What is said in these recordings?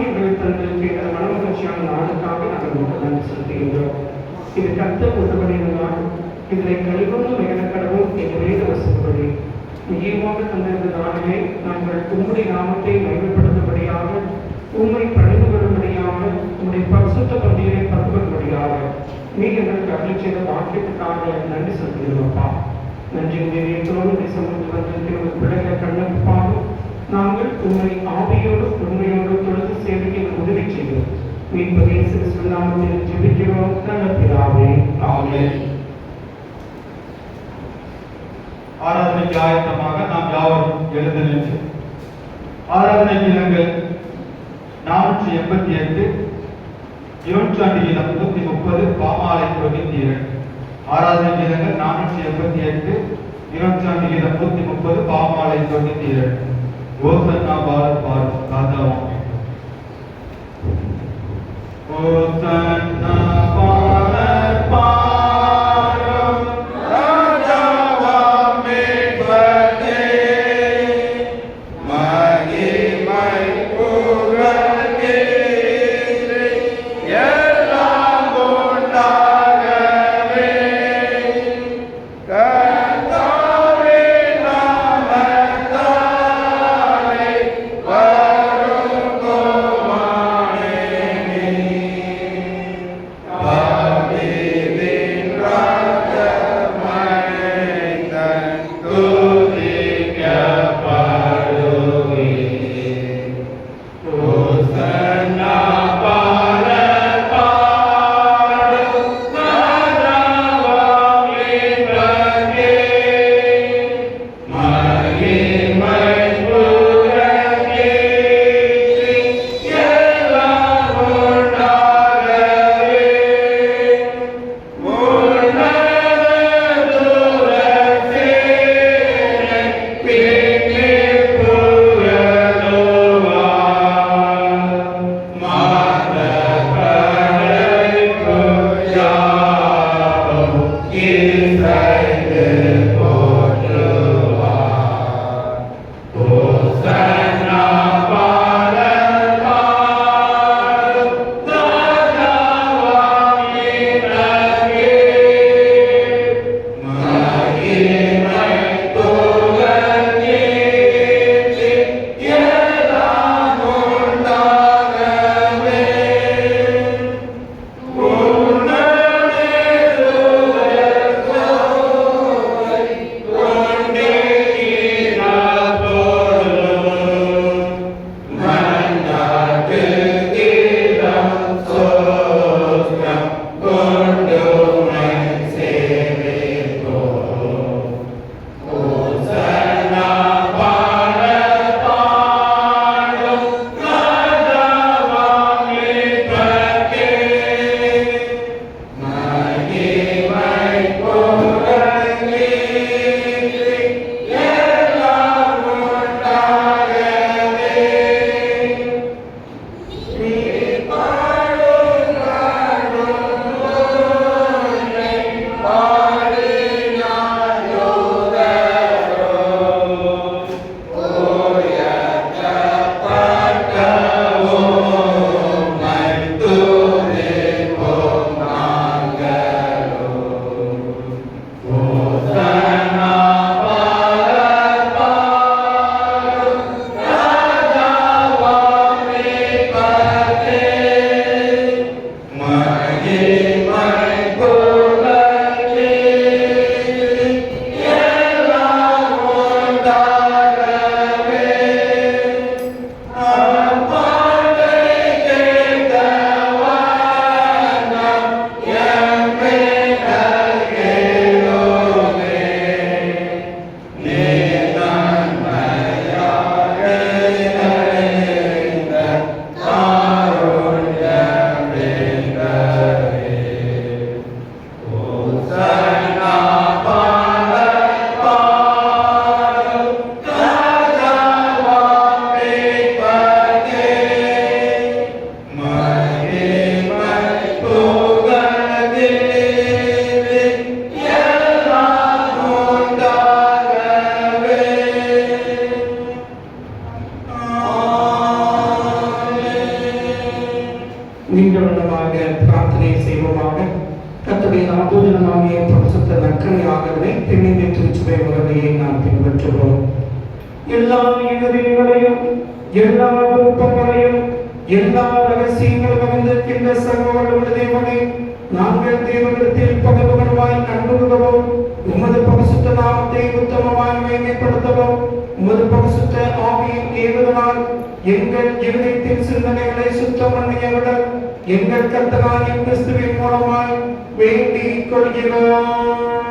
எங்களுக்கு தங்களுக்கு எங்கள் மனமகிழ்ச்சியான நாளுக்காக நாங்கள் உங்களுக்கு நன்றி செலுத்துகின்றோம். இது கர்த்தர் உத்தரவடைந்த நாள். இதனை கழிவுண்டு மகிழக்கடவும் எங்கள் வேத வசப்படி ஈவாக தந்திருந்த நாளிலே நாங்கள் உம்முடைய நாமத்தை மகிமைப்படுத்தும்படியாக, உம்மை பணிந்து வரும்படியாக, உம்முடைய பரிசுத்த பந்தியை பங்குபடும்படியாக நீ எங்களுக்கு அருளி செய்த வாக்கியத்துக்காக நன்றி செலுத்துகிறோம்ப்பா. நன்றி உதவியத்தோடு சமூகத்தில் வந்திருக்கிற ஒரு பிள்ளைகளை கண்ணப்பாக நாங்கள் உண்மை ஆவியோடு உண்மையோடு தொழுது சேவைக்கு உதவி செய்கிறோம். மீட்பதே சிறு நாமத்தில் ஜெபிக்கிறோம் நல்ல பிதாவே, ஆமென். ஆராதனைக்கு ஆயத்தமாக நாம் யாவரும் எழுந்து நின்று ஆராதனை கீதங்கள் 488, இவன்சாண்டி கீதம் 130, பாமாலை 92. ஆராதனை கீதங்கள் 488, இவன்சாண்டி கீதம் 130, பாமாலை 92. ஓசன்னா பாரத் பாரத் ராஜாவாம். ஓசன்னா பாரத் பாரத் நீண்ட வண்ணமாக பிரார்த்தனை செய்வோமாக. கர்த்தருடைய நாமோஜனமாகிய பரிசுத்த நற்கரையாகவே தென்னிந்திய திருச்சபை முறையை நாம் பின்பற்றுவோம். எல்லா இதயங்களையும் எல்லா விருப்பங்களையும் எல்லா ரகசியங்களும் அறிந்திருக்கின்ற சகோதர தேவனே, நாங்கள் தேவனிடத்தில் பகவகமாய் அன்புகிறோம். உமது பரிசுத்த நாமத்தை உத்தமமாய் மேன்மைப்படுத்தவும் உமது பரிசுத்த ஆவியின் ஏவுதலால் எங்கள் இருதயத்தின் சிந்தனைகளை சுத்தம் பண்ணியவுடன் எங்கள் கர்த்தராகிய கிறிஸ்துவின் மூலமாய் வேண்டிக் கொள்கிறோம்.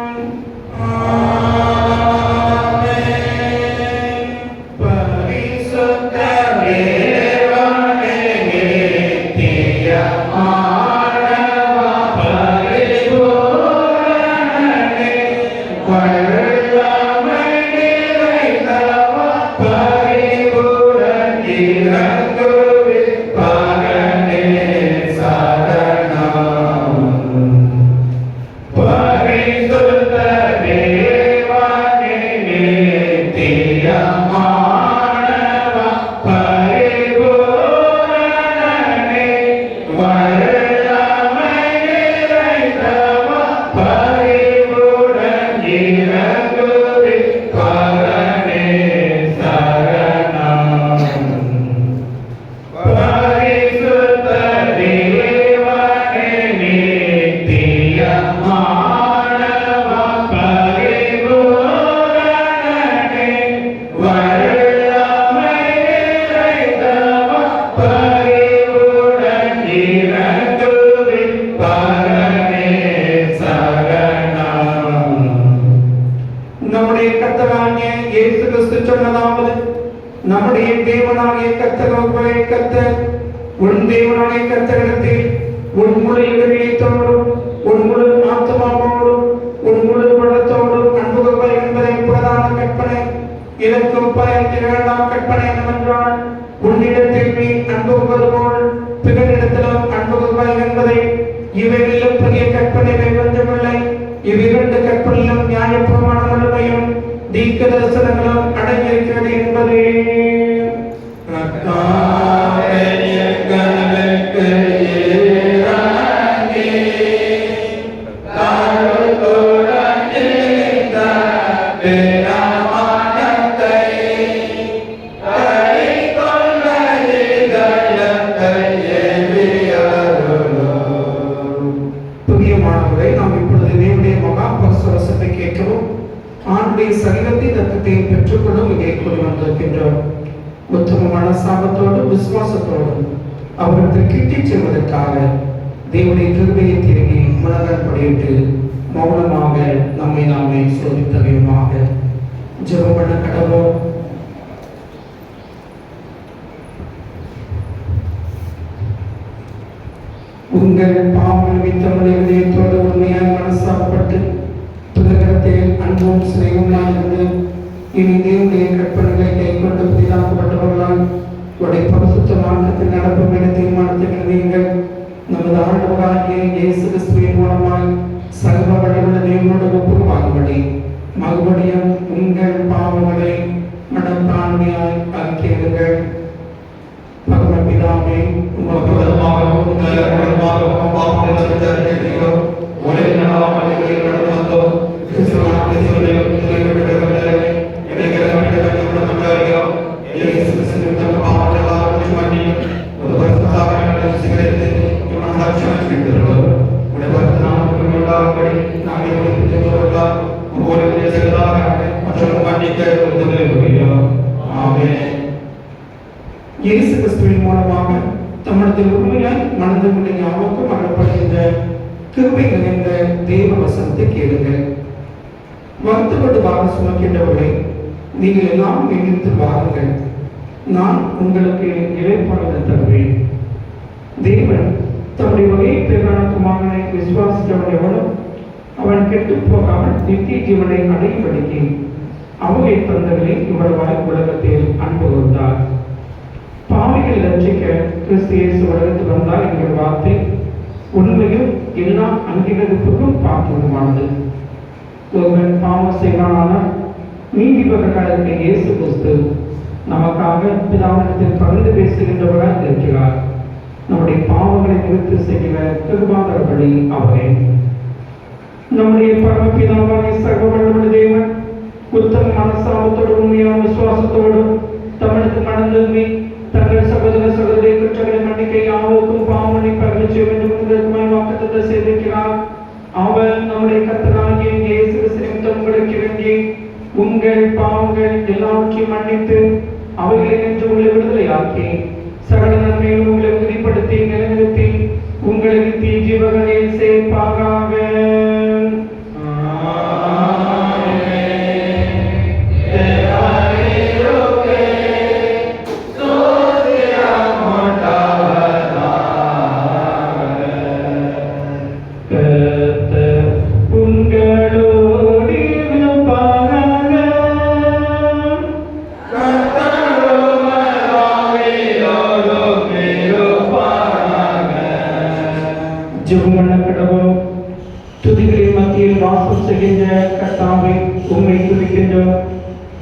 நம்முடைய தேவனாகிய கர்த்தரை கர்த்தர் உன் தேவனாகிய கர்த்தரிடத்தில் உன் முழு இதயத்தோடும் உன் முழு ஆத்மாவோடும் உன் முழு பலத்தோடும் அன்பு கொள்வாய் என்பதை பிரதான கற்பனை. இதற்கும் பயன் இரண்டாம் கற்பனை என்னவென்றால், உன்னிடத்தில் நீ அன்பு கொள்வது போல் பிறரிடத்திலும் அன்பு கொள்வாய் என்பதை. இவைகளிலும் பெரிய கற்பனைகள் ஒன்றுமில்லை. இவ்விரண்டு கற்பனையிலும் நியாயப்பிரமாண முழுமையும் தீர்க்க தரிசனங்களும் அடங்கியிருக்கிறது என்பதே. பிரியமானவரை, நாம் இப்பொழுது தேவனுடைய மகா பரிசுரசத்தை கேட்கிறோம். ஆண்டுடைய சரீரத்தை தத்தத்தை பெற்றுக்கொள்ளும் இங்கே கூறி வந்திருக்கின்றோம். உத்தம மனசாபத்தோடு விசுவாசத்தோடு அவர்கள் கிட்டிச் செல்வதற்காக தேவனுடைய கிருபையை திரும்பி முழங்கல் படியிட்டு மௌனமாக நம்மை நாமே சோதித்தவையுமாக. ஜெபம் பண்ண கடவோம். உங்கள் பாவங்கள் நிமித்தமுடைய இதயத்தோடு உண்மையாய் மனசாப்பட்டு புதகத்தில் அன்பும் சிறையுமாய் இருந்து இனி தேவனுடைய கற்பனைகளை கைக்கொண்டு புதிதாக்கப்பட்டவர்களால் உடைய பரிசுத்த மார்க்கத்தில் நடப்பும் என தீர்மானத்தை நீங்கள் நமது ஆண்டவராகிய இயேசு கிறிஸ்துவின் மூலமாய் சர்வ வழியுள்ள தேவனோடு ஒப்புரவாகும்படி மறுபடியும் உங்கள் பாவங்களை மனத்தாண்மையாய் அறிக்கையிடுங்கள். பரமபிதாவே, இயேசு கிறிஸ்துவின் மூலமாக தமிழத்தில் உண்மையாய் மனதில் யாவுக்கும் அகப்படுகின்ற கிருபை நிறைந்த தேவ வசனத்தை கேளுங்கள். வருத்தப்பட்டு வாழ சுமக்கின்றவர்களை நீங்கள் எல்லாம் எண்ணித்து வாருங்கள், நான் உங்களுக்கு இளைப்பாறுதலை தருவேன். தேவன் தம்முடைய ஒரே பேரான குமாரனை விசுவாசித்தவன் எவனும் அவன் கெட்டு போகாமல் நித்திய ஜீவனை அடையும்படிக்கு அவரை தந்தவரை இவ்வளவாய் உலகத்தில் அன்பு கொண்டார். பாவிகள் ரட்சிக்க கிறிஸ்து இயேசு உலகத்தில் வந்தார் என்கிற வார்த்தை உண்மையும் எல்லா அங்கீகரிப்புக்கும் பாத்திரமானது. ஒருவன் பாவம் செய்வானால் நீதிபதிகளுக்கு இயேசு கிறிஸ்து நமக்காக பிதாவிடத்தில் பகிர்ந்து பேசுகின்றவராக இருக்கிறார். நம்முடைய பாவங்களை நிவர்த்தி செய்கிற கிருபாகரபடி அவரே. நம்முடைய பரமபிதாவாகிய சர்வ வல்லமையுள்ள தேவன் உத்தம மனசாபத்தோடு உண்மையான விசுவாசத்தோடு தமிழுக்கு மனந்திரும்பி தங்கள் சகோதர சகோதரி குற்றங்களை மன்னிக்க யாவோக்கும் பாவமன்னிப்பு அருளச் செய்ய வேண்டும் என்பதற்குமாய் வாக்குத்தத்தத்தை செய்திருக்கிறார். அவர் நம்முடைய கர்த்தராகிய இயேசு கிறிஸ்து நிமித்தம் உங்களுக்கு வேண்டி உங்கள் பாவங்கள் எல்லாவற்றையும் மன்னித்து அவைகளை நின்று உங்களை விடுதலையாக்கி சகல நன்மையும் உங்களை உறுதிப்படுத்தி நிலைநிறுத்தி உங்களை நித்திய ஜீவனில் சேர்ப்பாராக. துதிகளின் மத்தியில் வாசம் செய்கின்ற கர்த்தாவை உம்மை துதிக்கின்றோம்.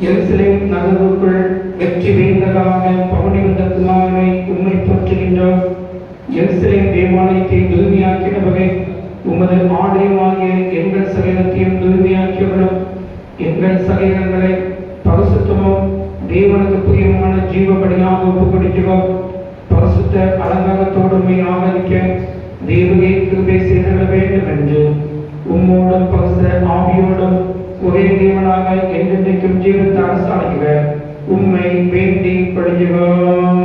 எருசலேம் நகருக்குள் வெற்றி வேந்தராக பவனி வந்த குமாரனை உம்மை போற்றுகின்றோம். எருசலேம் தேவாலயத்தை தூய்மையாக்கினவரை உமது ஆலயமாகிய எங்கள் சரீரத்தையும் தூய்மையாக்கியவரும் எங்கள் சரீரங்களை பரிசுத்தமும் தேவனுக்கு பிரியமான ஜீவபடியாக ஒப்புக்கொடுக்கிறோம். பரிசுத்த அலங்காரத்தோடு உம்மை ஆராதிக்க தேவனே கிருபை செய்திட வேண்டும் என்று உம்மோடும் பரிசுத்த ஆவியோடும் ஒரே தேவனாக என்றென்றைக்கும் ஜீவத்தை அரசாளுகிற உம்மை வேண்டி படுகிறோம்.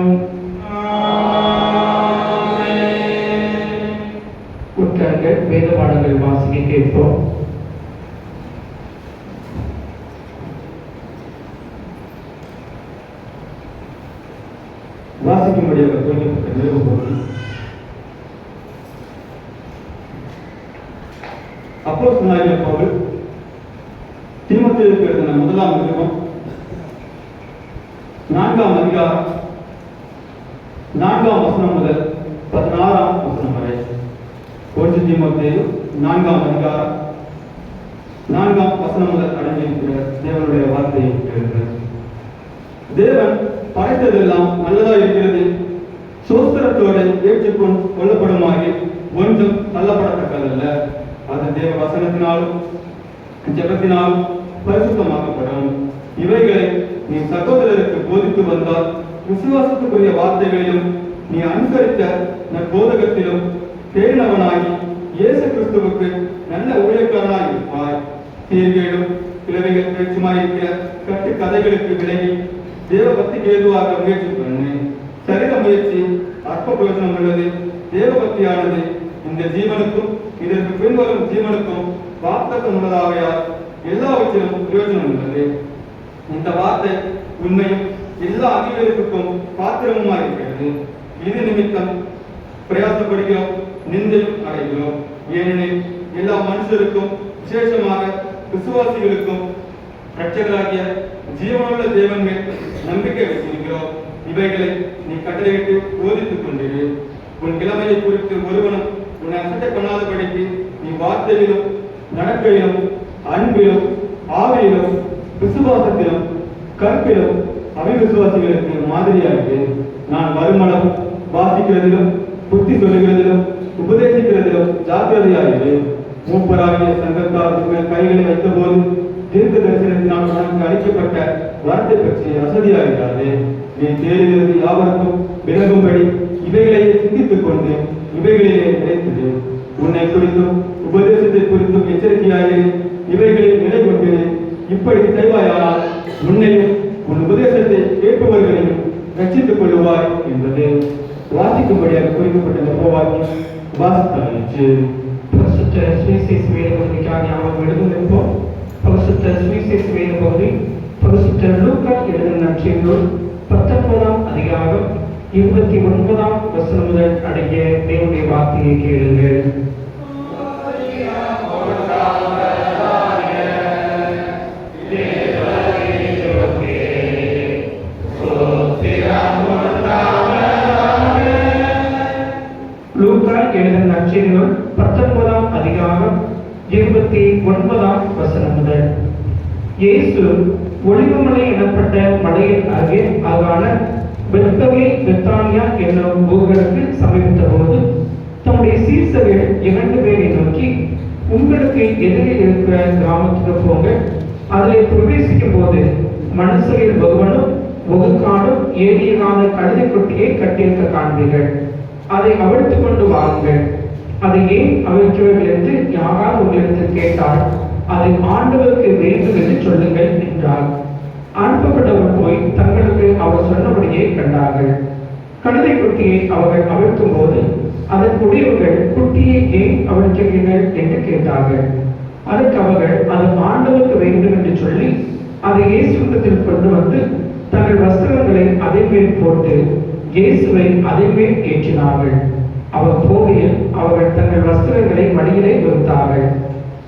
உட்கார்கள் வேத பாடங்கள் வாசிக்க கேட்போம். வாசிக்கும்படியாக தோன்றப்பட்ட நிறுவனம் அப்போஸ்தலனாகிய பவுல் தீமோத்தேயுவுக்கு எழுதின முதலாம் நிருபம் 4ஆம் அதிகாரம் 4ஆம் வசனம் முதல் 16ஆம் வசனம் வரை. 1 தீமோத்தேயு 4ஆம் அதிகாரம் 4ஆம் வசனம் முதல் அடங்கியிருக்கிற தேவனுடைய வார்த்தையை கேட்கிறது. தேவன் படைத்ததெல்லாம் நல்லதா இருக்கிறது, சோஸ்திரத்தோடு ஏற்றுக்கொண்டு கொள்ளப்படுமாறு ஒன்றும் தள்ளப்படத்தக்கதல்ல. அது தேவ வசனத்தினாலும் ஜெபத்தினாலும் பரிசுத்தமாக்கப்படும். இவைகளை நீ சகோதரருக்கு போதித்து வந்தால் விசுவாசத்துக்குரிய வார்த்தைகளிலும் நீ அனுசரித்த நற்போதகத்திலும் தேறினவனாகி இயேசு கிறிஸ்துவுக்கு நல்ல ஊழியக்காரனாய் இருப்பாய். சீர்கேடும் கிழவைகள் பேச்சுமாயிருக்கிற கட்டு கதைகளுக்கு விலகி தேவ பக்திக்கு ஏதுவாக முயற்சி பண்ணு. சரீர முயற்சி அற்ப பிரயோஜனம் உள்ளது. தேவ பக்தியானது இந்த ஜீவனுக்கும் இதற்கு பின்வரும் ஜீவனுக்கும் வார்த்தகம் உள்ளதாகையால் எல்லாவற்றிலும் பிரயோஜனம் உள்ளது. இந்த வார்த்தை உண்மையும் எல்லா அங்கீகரிப்புக்கும் பாத்திரமுமாய் இருக்கிறது. இது நிமித்தம் பிரயாசப்படுகிறோம், நிந்தையும் அடைகிறோம். ஏனெனில் எல்லா மனுஷருக்கும் விசேஷமாக விசுவாசிகளுக்கும் இரட்சகராகிய ஜீவனுள்ள தேவன் மேல் நம்பிக்கை வைத்திருக்கிறோம். இவைகளை நீ கட்டளையிட்டு போதித்துக் கொண்டிரு. உன் கிழமையை குறித்து ஒருவனும் உன்னை அசட்டை பண்ணாதபடிக்கு நீ வார்த்தையிலும் நடக்கையிலும் அன்பிலும் ஆவியிலும் விசுவாசத்திலும் கற்பிலும் அவிசுவாசிகளுக்கு மாதிரியாகிறது. நான் வருமளம் வாசிக்கிறதிலும் புத்தி சொல்லுகிறதிலும் உபதேசிக்கிறதிலும் ஜாக்கிரதையாகிறது. மூப்பராகிய சங்கத்தார் உங்கள் கைகளை வைத்த போது தீர்க்க தரிசனத்தினால் உனக்கு அளிக்கப்பட்ட வார்த்தை பற்றி வசதியாகிறது. நீ தேடுகிறது யாவருக்கும் விலகும்படி இவைகளையே சிந்தித்துக் கொண்டு இவைகளிலே நினைத்தது. உன்னை குறித்தும் உபதேசத்தை குறித்தும் எச்சரிக்கையாயிரு. இவைகளில் நிலை கொண்டிரு. இப்படி செய்வாயானால் உன்னையும் உன் உபதேசத்தை கேட்பவர்களையும் ரட்சித்துக் கொள்ளுவாய் என்பது வாசிக்கும்படியாக குறிக்கப்பட்ட நம்பவாக்கியம் வாசித்தாயிற்று. பரிசுத்த சுவிசேஷ வேத பகுதிக்காக நாம் எழுதும் நிற்போம். பரிசுத்த சுவிசேஷ வேத பகுதி பரிசுத்த லூக்கா எழுதின நற்செய்திகள் 19ஆம் அதிகாரம் 29ஆம் வசனம் முதல் அடங்கிய தேவனுடைய வார்த்தையை கேளுங்கள். லூக்கா எழுதின நற்செய்திகள் 19ஆம் அதிகாரம் 29ஆம் வசனம் முதல். இயேசு ஒலிவமலை எனப்பட்ட மலையின் அருகே அழகான பெத்பகே பெத்தானியா என்னும் ஊர்களுக்கு சமீபித்த போது தம்முடைய சீசர்கள் 2 பேரை நோக்கி, உங்களுக்கு எதிரே இருக்கிற கிராமத்துக்கு போங்க. அதில் பிரவேசிக்கும் போது மனுஷரில் ஒருவனும் ஒகுக்கானும் ஏரியகான கழுதை குட்டியை கட்டியிருக்க காண்பீர்கள். அதை அவிழ்த்து கொண்டு வாருங்கள். அதை ஏன் அவிழ்க்கிறீர்கள் என்று யாரால் உங்களிடத்தில் கேட்டால் அதை ஆண்டவருக்கு வேண்டும் என்று சொல்லுங்கள் என்றார். அனுப்பப்பட்டவர் போய் தங்களுக்கு அவர் சொன்னபடியே கண்டார்கள். கழுதை குட்டியை அவர்கள் அவிழ்க்கும் போது அதன் உடையவர்கள், குட்டியை ஏன் அவிழ்க்கிறீர்கள் என்று கேட்டார்கள். அதற்கு அவர்கள் அது ஆண்டவருக்கு வேண்டும் என்று சொல்லி அதை இயேசுவிடத்தில் கொண்டு வந்து தங்கள் வஸ்திரங்களை அதன் மேல் போட்டு இயேசுவை அதன் மேல் ஏற்றினார்கள். அவர் போகையில் அவர்கள் தங்கள் வஸ்திரங்களை வழியிலே விருத்தார்கள்.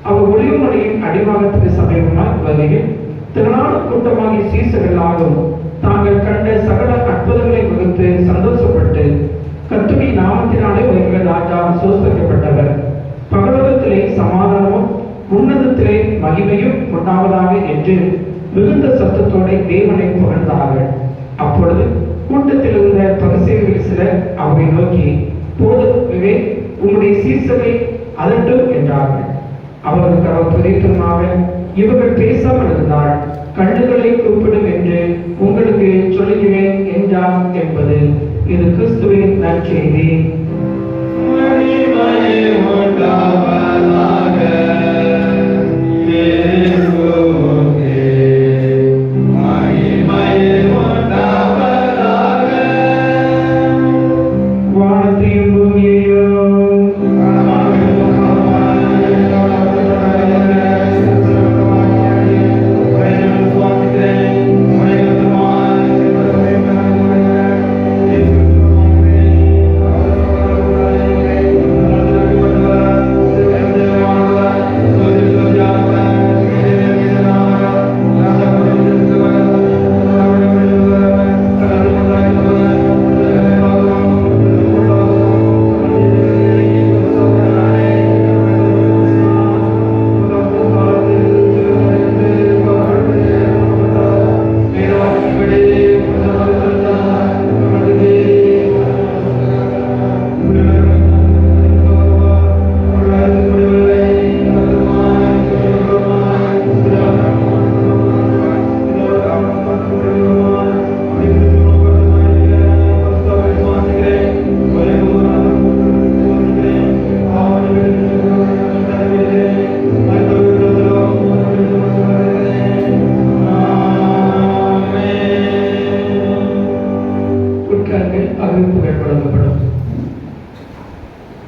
அவர் ஒளிவுமலையின் அடிவாரத்துக்கு சமீபமாய் வருகையில் திரளான கூட்டமாகிய சீசர்களாலும் தாங்கள் கண்ட சகல அற்புதங்களை குறித்து சந்தோஷப்பட்டு, கர்த்தருடைய நாமத்தினாலே வருகிற ராஜா சோஸ்தரிக்கப்பட்டவர், பரலோகத்திலே சமாதானமும் உன்னதத்திலே மகிமையும் உண்டாவதாக என்று மிகுந்த சத்தத்தோட தேவனை புகழ்ந்தார்கள். அப்பொழுது கூட்டத்தில் இருந்த பரிசேயர்களில் சிலர் அவரை நோக்கி, போதகரே, உம்முடைய சீசரை அதட்டும் என்றார்கள். அவர்களுக்கு அவர் பிரதியுத்தரமாக, இவர்கள் பேசாமல் இருந்தால் கண்ணுகளை கூப்பிடும் என்று உங்களுக்கு சொல்லுகிறேன் என்றார் என்பது. இது கிறிஸ்துவின் நற்செய்தி.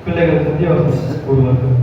பிள்ளைகள் சத்தியாவசம் கூறுவார்கள்.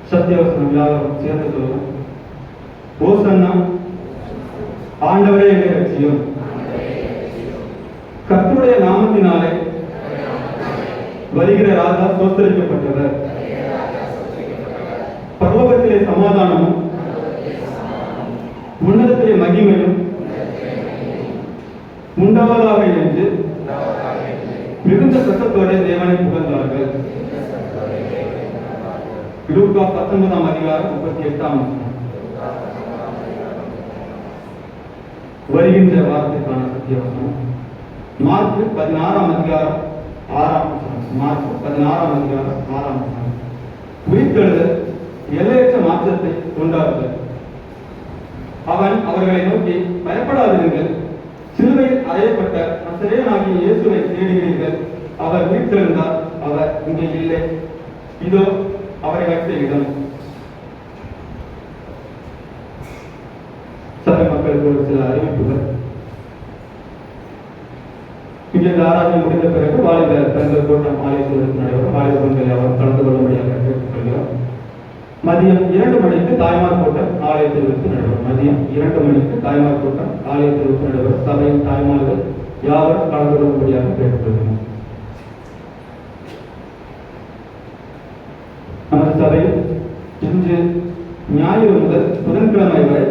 சத்தியவசனம் எல்லாரும் சேர்ந்து சொல்லுவோம். ஓசன்னா, ஆண்டவரே எங்களை ரட்சியும். கர்த்தருடைய நாமத்தினாலே வருகிற ராஜா சோஸ்தரிக்கப்பட்டவர். பரலோகத்திலே சமாதானமும் உன்னதத்திலே மகிமையும் உண்டாவதாக என்று மிகுந்த சத்தத்தோட தேவனை புகழ்ந்தார்கள். லூக்கா 19ஆம் அதிகாரம் 38ஆம் வசனம். வருகின்ற வாரத்திற்கான சத்திய வசனம் மார்க் 16ஆம் அதிகாரம் 6ஆம் வசனம். மார்க் 16ஆம் அதிகாரம் 6ஆம் வசனம். உயிர்த்தெழுதல் எல்லையற்ற மாற்றத்தை கொண்டாடுதல். அவன் அவர்களை நோக்கி, பயப்படாதீர்கள், சிலுவையில் அறையப்பட்ட நசரேயனாகிய இயேசுவை தேடுகிறீர்கள். அவர் உயிர்த்தெழுந்தார், அவர் இங்கே இல்லை. இதோ அவரை வைத்த இடம். சபை மக்களுக்கு ஒரு சில அறிவிப்புகள். இங்கே இந்த ஆராதனை முடிந்த பிறகு வாலிப பெண்கள் கூட்டம் ஆலயத்தில் நடைபெறும். வாலிப பெண்கள் யாரும் கலந்து கொள்ளும்படியாக கேட்டுக்கொள்கிறோம். மதியம் 2 மணிக்கு தாய்மார் கூட்டம் ஆலயத்தில் வைத்து நடைபெறும். மதியம் 2 மணிக்கு தாய்மார் கூட்டம் ஆலயத்தில் வைத்து நடைபெறும். சபையின் தாய்மார்கள் யாவரும் கலந்து கொள்ளும்படியாக கேட்டுக்கொள்கிறோம். நமது சபையில் இன்று ஞாயிறு முதல் புதன்கிழமை வரை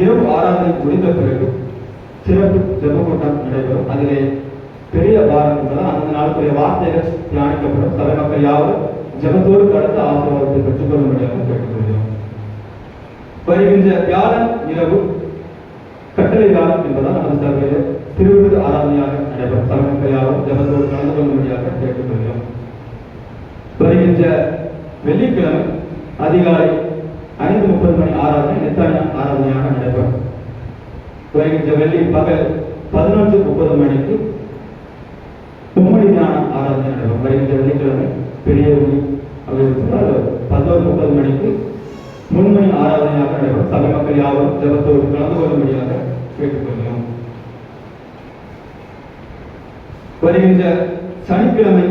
இரவு ஆராதனை முடிந்த பிறகு சிறப்பு ஜெப கூட்டம் நடைபெறும். அதிலே பெரிய பாரம் என்பதால் அந்த நாளுக்குரிய வார்த்தைகள் தியானிக்கப்படும். சபை மக்கள் யாவரும் ஜெபத்தோடு கடந்த ஆசீர்வாதத்தை பெற்றுக்கொள்ளும்படியாக கேட்டுக்கொள்கிறோம். வருகின்ற வியாழன் இரவு கட்டளை காலம் என்பதால் நமது சபையில் திருவிழு ஆராதனையாக நடைபெறும். சபை மக்கள் யாவரும் ஜெபத்தோடு கலந்து கொள்ளும்படியாக கேட்டுக்கொள்கிறோம். வருகின்ற வெள்ளிக்கிழமை அதிகாலை 5:30 மணி ஆராதனை நெத்தானியா ஆராதனையாக நடைபெறும். வருகின்ற வெள்ளி பகல் 11:30 மணிக்கு மும்மணி ஞான ஆராதனை நடைபெறும். வருகின்ற வெள்ளிக்கிழமை பெரிய அப்படின்றால் 11:30 மணிக்கு முன்மணி ஆராதனையாக நடைபெறும். சபை மக்கள் யாவரும் ஜெபத்தோடு கலந்து கொள்ளும்படியாக கேட்டுக்கொள்கிறோம். வருகின்ற சனிக்கிழமை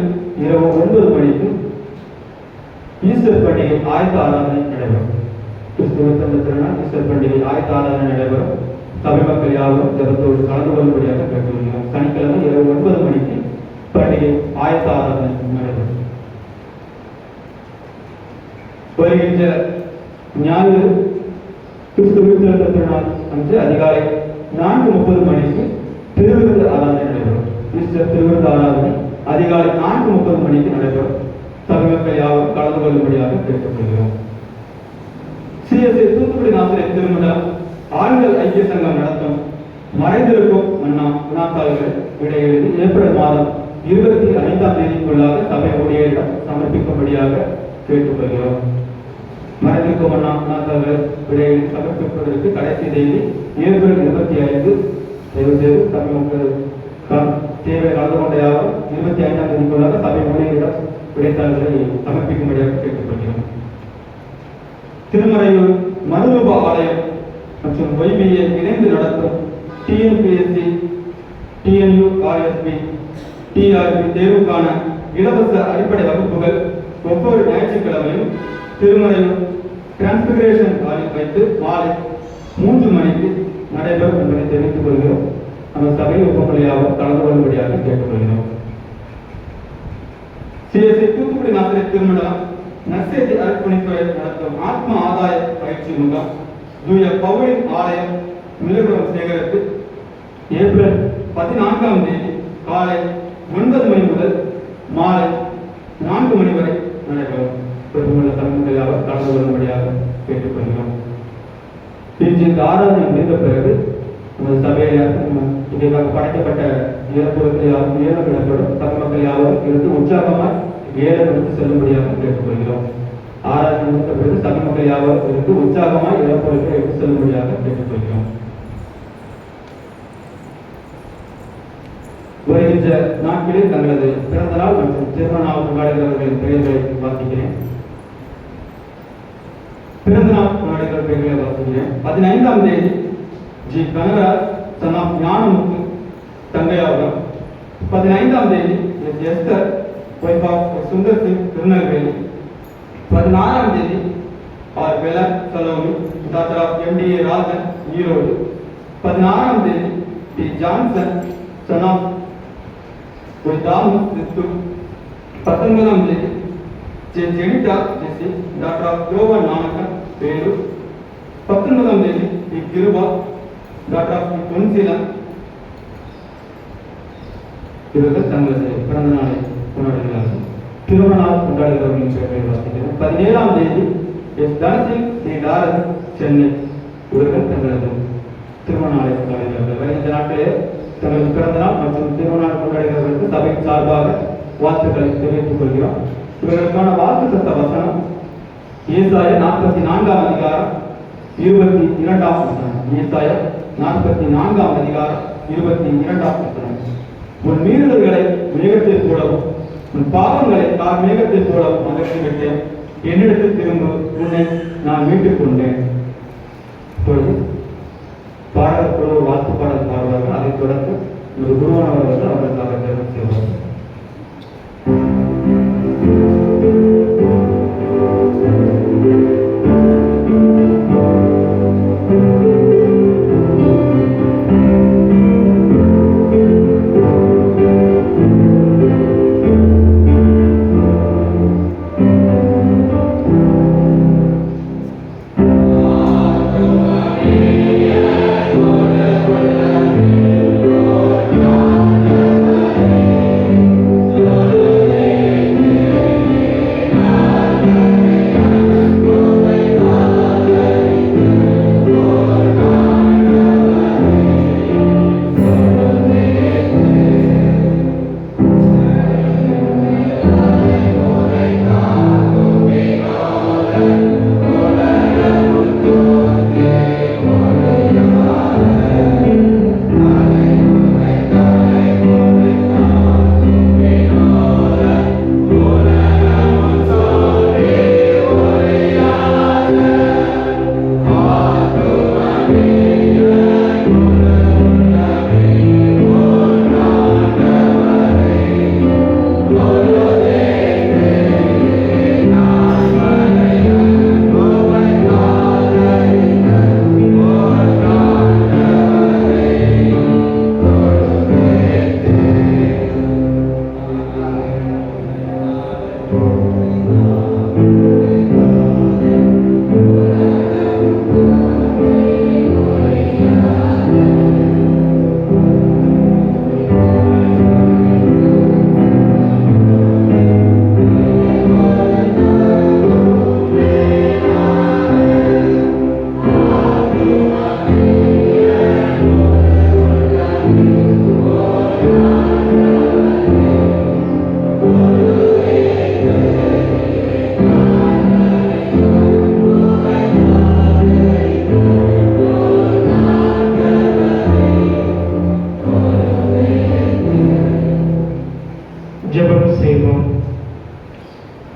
இரவு 9 மணிக்கு ஈஸ்டர் பண்டிகை ஆயத்த ஆராதனை நடைபெறும். கிறிஸ்துவ திருநாள் ஈஸ்டர் பண்டிகை ஆயத்த ஆராதனை நடைபெறும். சபை மக்கள் யாவரும் ஜெபத்தோடு கலந்து கொள்ளும்படியாக கேட்டுக்கொள்கிறோம். சனிக்கிழமை இரவு 9 மணிக்கு பண்டிகை ஆயத்த ஆராதனை நடைபெறும். வருகின்ற ஞாயிறு கிறிஸ்துவ திருநாள் அன்று அதிகாலை 4:30 மணிக்கு திருவிருந்த ஆராதனை நடைபெறும். ஈஸ்டர் திருவிருந்த ஆராதனை அதிகாலை 4:30 மணிக்கு நடைபெறும். சபை மக்கள் யாவரும் கலந்து கொள்ளும்படியாக கேட்டுக்கொள்கிறோம். சிஎஸ்ஐ தூத்துக்குடி நாசிரியர் திருமணம் ஆண்கள் ஐக்கிய சங்கம் நடத்தும் மறைந்திருக்கும் வினாத்தாள்கள் விடை எழுதி ஏப்ரல் மாதம் 25ஆம் தேதிக்குள்ளாக சபை ஊழியரிடம் சமர்ப்பிக்கும்படியாக கேட்டுக்கொள்கிறோம். மறைந்திருக்கும் வினாத்தாள்கள் விடை எழுதி சமர்ப்பிப்பதற்கு கடைசி தேதி ஏப்ரல் 25. தயவுசெய்து சபை மக்கள் தேவை கலந்து கொண்ட யாரும் 25ஆம் தேதிக்குள்ளாக சபை ஊழியரிடம் விடைத்தாள்களை சமர்ப்பிக்கும்படியாக கேட்டுக்கொள்கிறோம். திருமறையூர் மனுரூப ஆலயம் மற்றும் ஒய்பிஏ இணைந்து நடத்தும் டிஎன்பிஎஸ்சி, டிஎன்யூ, ஆர்எஸ்பி, டிஆர்பி தேர்வுக்கான இலவச அடிப்படை வகுப்புகள் ஒவ்வொரு ஞாயிற்றுக்கிழமையும் திருமறையூர் டிரான்ஸ்பிகரேஷன் ஹாலில் வைத்து மாலை 3 மணிக்கு நடைபெறும் என்பதை தெரிவித்துக் கொள்கிறோம். நம்ம சபை ஒப்பந்தலையாகவும் கலந்து கொள்ளும்படியாக கேட்டுக்கொள்கிறோம். சிஎஸ்ஐ தூத்துக்குடி நாசிரியர் திருமணம் நற்செய்தி அர்ப்பணித்துறை நடத்தும் ஆத்ம ஆதாய பயிற்சி முகாம் தூய பவுலின் ஆலயம் விழுப்புரம் சேகரித்து ஏப்ரல் 14ஆம் தேதி காலை 9 மணி முதல் மாலை 4 மணி வரை நடைபெறும். பெருமுள்ள சமூகங்களாக கலந்து கொள்ளும்படியாக கேட்டுக்கொள்கிறோம். இந்த ஆராதனை முடிந்த பிறகு நமது சபையில் இதற்காக படைக்கப்பட்ட ஏலப்பொருட்கள் யாரும் ஏலம் இடப்படும். சபை மக்கள் யாரும் இருந்து உற்சாகமாக ஏலம் எடுத்து செல்லும்படியாக கேட்டுக்கொள்கிறோம். ஆராதனை முடிந்த பிறகு சபை மக்கள் யாரும் இருந்து உற்சாகமாக ஏலப்பொருட்களை எடுத்து செல்லும்படியாக கேட்டுக்கொள்கிறோம். வருகின்ற நாட்களில் தங்களது பிறந்த நாள் மற்றும் திருமண நாள் கொண்டாடுகிறவர்களின் பெயர்களை வாசிக்கிறேன். பிறந்த நாள் கொண்டாடுகிற பெயர்களை வாசிக்கிறேன். 15ஆம் தேதி G Kanagaraj son of Gnanamuthu Thangaiyavaram. 15ஆம் தேதி எஸ்தர் ஒய்ஃப் ஆஃப் சுந்தர் சிங் திருநெல்வேலி. 14ஆம் தேதி R Velan Salomi daughter of MDA Rajan Erode. 16ஆம் தேதி D Johnson son of Thomas Chittoor. 19ஆம் தேதி J Jenitta Jessy daughter of Yovan Nanakkan Vellore. 19ஆம் தேதி D Kiruba daughter of Ponsilan. இவர்கள் தங்களது பிறந்த நாளை கொண்டாடுகிறார்கள். திருமண நாள் கொண்டாடுகிறவர்களின் பெயர்களை வாசிக்கிறேன். 17ஆம் தேதி S Dhanasingh D Lawrence Chennai இவர்கள் தங்களது திருமண நாளை கொண்டாடுகிறார்கள். இந்த நாட்டிலே தங்களது பிறந்த நாள் மற்றும் திருமண நாள் கொண்டாடுகிறவர்களுக்கு சபை சார்பாக வாழ்த்துக்களை தெரிவித்துக் கொள்கிறோம். இவர்களுக்கான வாக்குத்தத்த வசனம் ஏசாயா 44ஆம் அதிகாரம் 22ஆம் வசனம். ஏசாயா 44ஆம் அதிகாரம் 22ஆம் வசனம். உன் மீறுதல்களை மேகத்தில் போலவும் உன் பாவங்களை மேகத்தில் போலவும் அகற்றிவிட்டேன். என்னிடத்தில் திரும்ப உன்னை நான் மீட்டுக் கொண்டேன். இப்பொழுது பாடல் ஒரு வாழ்த்து பாடல் பாடுவார்கள். அதைத் தொடர்ந்து ஒரு குருவானவர்கள் அவர்களுக்காக தேர்வு செய்வார்கள்.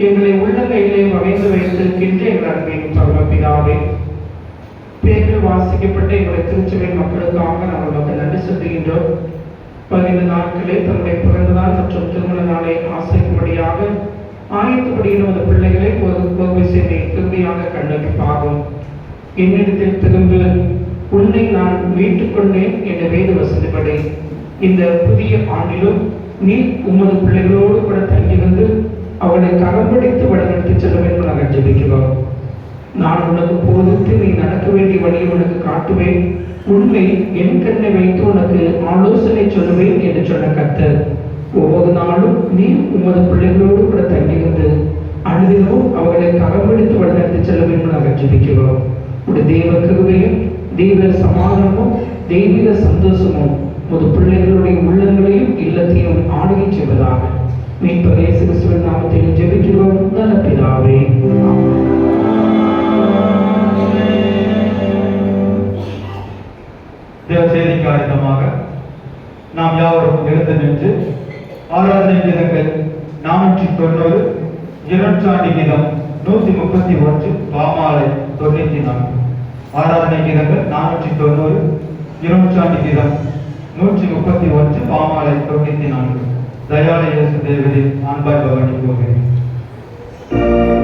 எங்களை உள்ளங்கையிலே வகைந்து வைத்திருக்கின்ற எங்கள் அன்பின் பரமபிதாவே, பேர்கள் வாசிக்கப்பட்ட எங்களை திருச்சபை மக்களுக்காக நாங்கள் மக்கள் நன்றி செலுத்துகின்றோம். 15 நாட்களே தன்னுடைய பிறந்த நாள் மற்றும் திருமண நாளை ஆசைக்கும்படியாக ஆயத்தப்படுகிற அந்த பிள்ளைகளை ஒரு கோவை செய்தி திரும்பியாக கண்ணபிப்பாகும். என்னிடத்தில் திரும்ப உன்னை நான் மீட்டுக் கொண்டேன் என்ற வேத வசதிப்படி இந்த புதிய ஆண்டிலும் நீ உமது பிள்ளைகளோடு கூட தங்கியிருந்து அவளை கரம்பிடித்து வழிநடத்தி செல்ல வேண்டும் நாங்கள் ஜெபிக்கிறோம். நான் உனக்கு போதித்து நீ நடக்க வேண்டிய வழியை உனக்கு காட்டுவேன், உன்னை என் கண்ணை வைத்து உனக்கு ஆலோசனை சொல்லுவேன் என்று சொன்ன கர்த்தர் ஒவ்வொரு நாளும் நீ உமது பிள்ளைகளோடு கூட தங்கியிருந்து அனுதினமும் அவர்களை கரம்பிடித்து வழிநடத்தி செல்ல வேண்டும் நாங்கள் ஜெபிக்கிறோம். உடைய தெய்வ கிருபையும் தெய்வ சமாதானமும் தெய்வீக சந்தோஷமும் உமது பிள்ளைகளுடைய உள்ளங்களையும் இல்லத்தையும் ஆளுகை செய்வதாக மீட்பர் இயேசு கிறிஸ்துவின் நாமத்தில் ஜெபிக்கிறோம் நல்ல பிதாவே. தேவ செய்தி காரணமாக நாம் யாவரும் எழுந்து நின்று ஆராதனை கீதங்கள் 490, 200 கீதம் 131, பாமாலை 94. ஆராதனை கீதங்கள் 490, 200 கீதம் 131, பாமாலை 94. தயாள இயேசு தேவரின் அன்பாய் பவனி போகிறேன். Bye.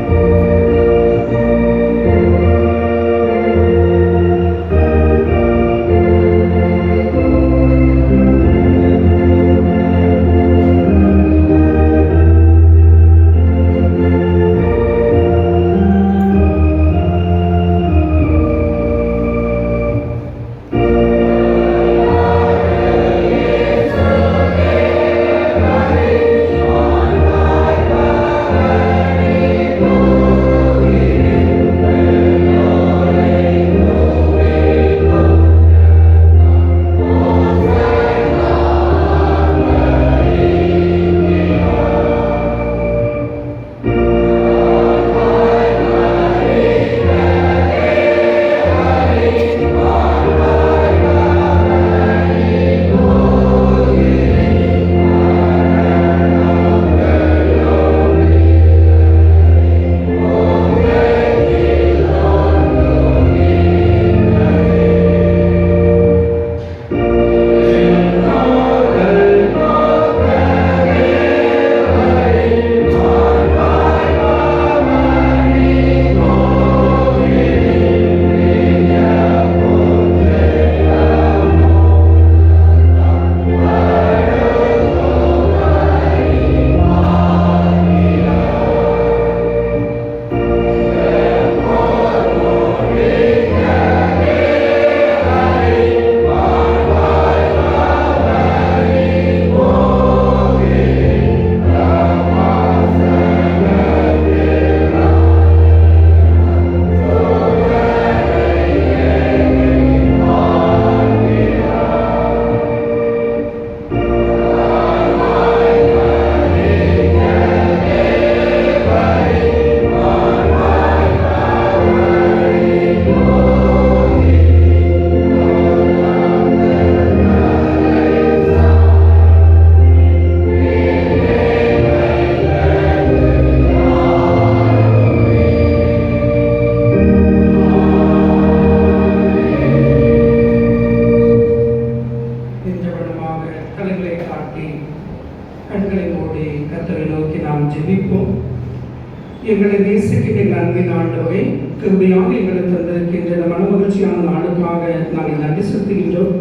அன்பின் ஆண்டவரே, கிருபையாக எங்களுக்கு தந்திருக்கின்ற இந்த மனமகிழ்ச்சியான நாளுக்காக நாங்கள் நன்றி செலுத்துகின்றோம்.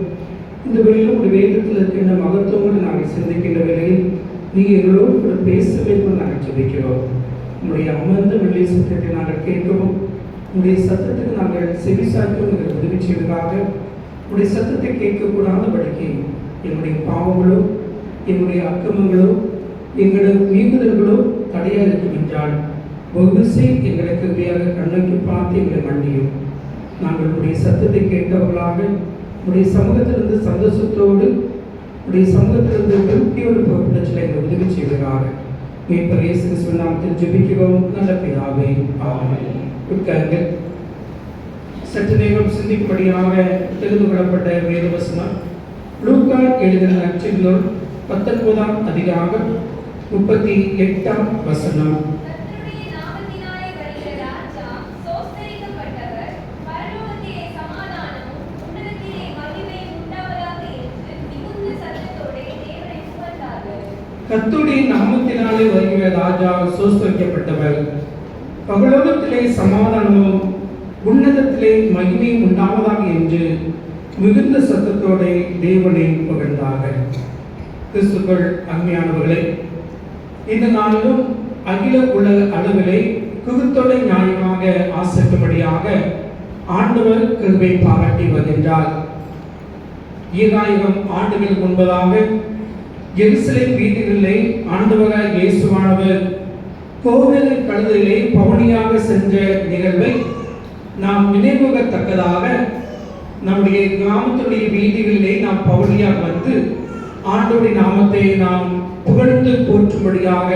இந்த வேளையில் ஒரு வேதத்தில் இருக்கின்ற மகத்துவங்களை நாங்கள் சிந்திக்கின்ற வேளையில் நீங்கள் எங்களோடு கூட பேச வேண்டும் நாங்கள் ஜெபிக்கிறோம். உங்களுடைய அமர்ந்த வெள்ளை சத்தத்தை நாங்கள் கேட்கவும், உங்களுடைய சத்தத்துக்கு நாங்கள் செவிசாய்க்கவும் எங்களுக்கு உதவி செய்வதாக. உங்களுடைய சத்தத்தை கேட்கக்கூடாதபடிக்கு எங்களுடைய பாவங்களோ எங்களுடைய அக்கிரமங்களோ எங்களுடைய மீறுதல்களோ தடையாக இருக்கும் என்றால் ஒவ்வொரு எங்களுக்கு உண்மையாக கண்ணோக்கி பார்த்து எங்களை மன்னியும். நாங்கள் உடைய சத்தத்தை கேட்டவர்களாக உடைய சமூகத்திலிருந்து சந்தோஷத்தோடு உடைய சமூகத்திலிருந்து திருப்தியோடு புறப்பட்ட சில எங்களை உதவி செய்வதாக மீட்பர் இயேசு கிறிஸ்துவின் நாமத்தில் ஜெபிக்கிறோம் நல்ல பிதாவே, ஆமென். உட்காருங்கள். சற்று நேரம் சிந்திக்கும்படியாக தெரிந்து கொள்ளப்பட்ட வேதவசனம் லூக்கா எழுதின நற்செய்திகள் 19ஆம் அதிகாரம் 38ஆம் வசனம். கர்த்தருடைய நாமத்தினாலே வருகிற ராஜா சோஸ்தரிக்கப்பட்டவர், பரலோகத்திலே சமாதானமும் உன்னதத்திலே மகிமையும் உண்டாவதாக என்று மிகுந்த சத்தத்தோட தேவனை புகழ்ந்தார்கள். கிறிஸ்துக்கள் அருமையானவர்களே, இந்த நாளிலும் அகில உலக அளவிலே குருத்தொடை நியாயமாக ஆசிக்கும்படியாக ஆண்டவர் கிருபை பாராட்டி வருகின்றார். 2000 ஆண்டுகள் முன்பதாக எருசலேம் வீதிகளிலே ஆண்டவராய் இயேசுவானவர் கோவில் கழுதிலே பவனியாக சென்ற நிகழ்வை நாம் நினைவுகத்தக்கதாக நம்முடைய கிராமத்துடைய வீதிகளிலே நாம் பவனியாக வந்து ஆண்டவருடைய நாமத்தை நாம் புகழ்ந்து போற்றும்படியாக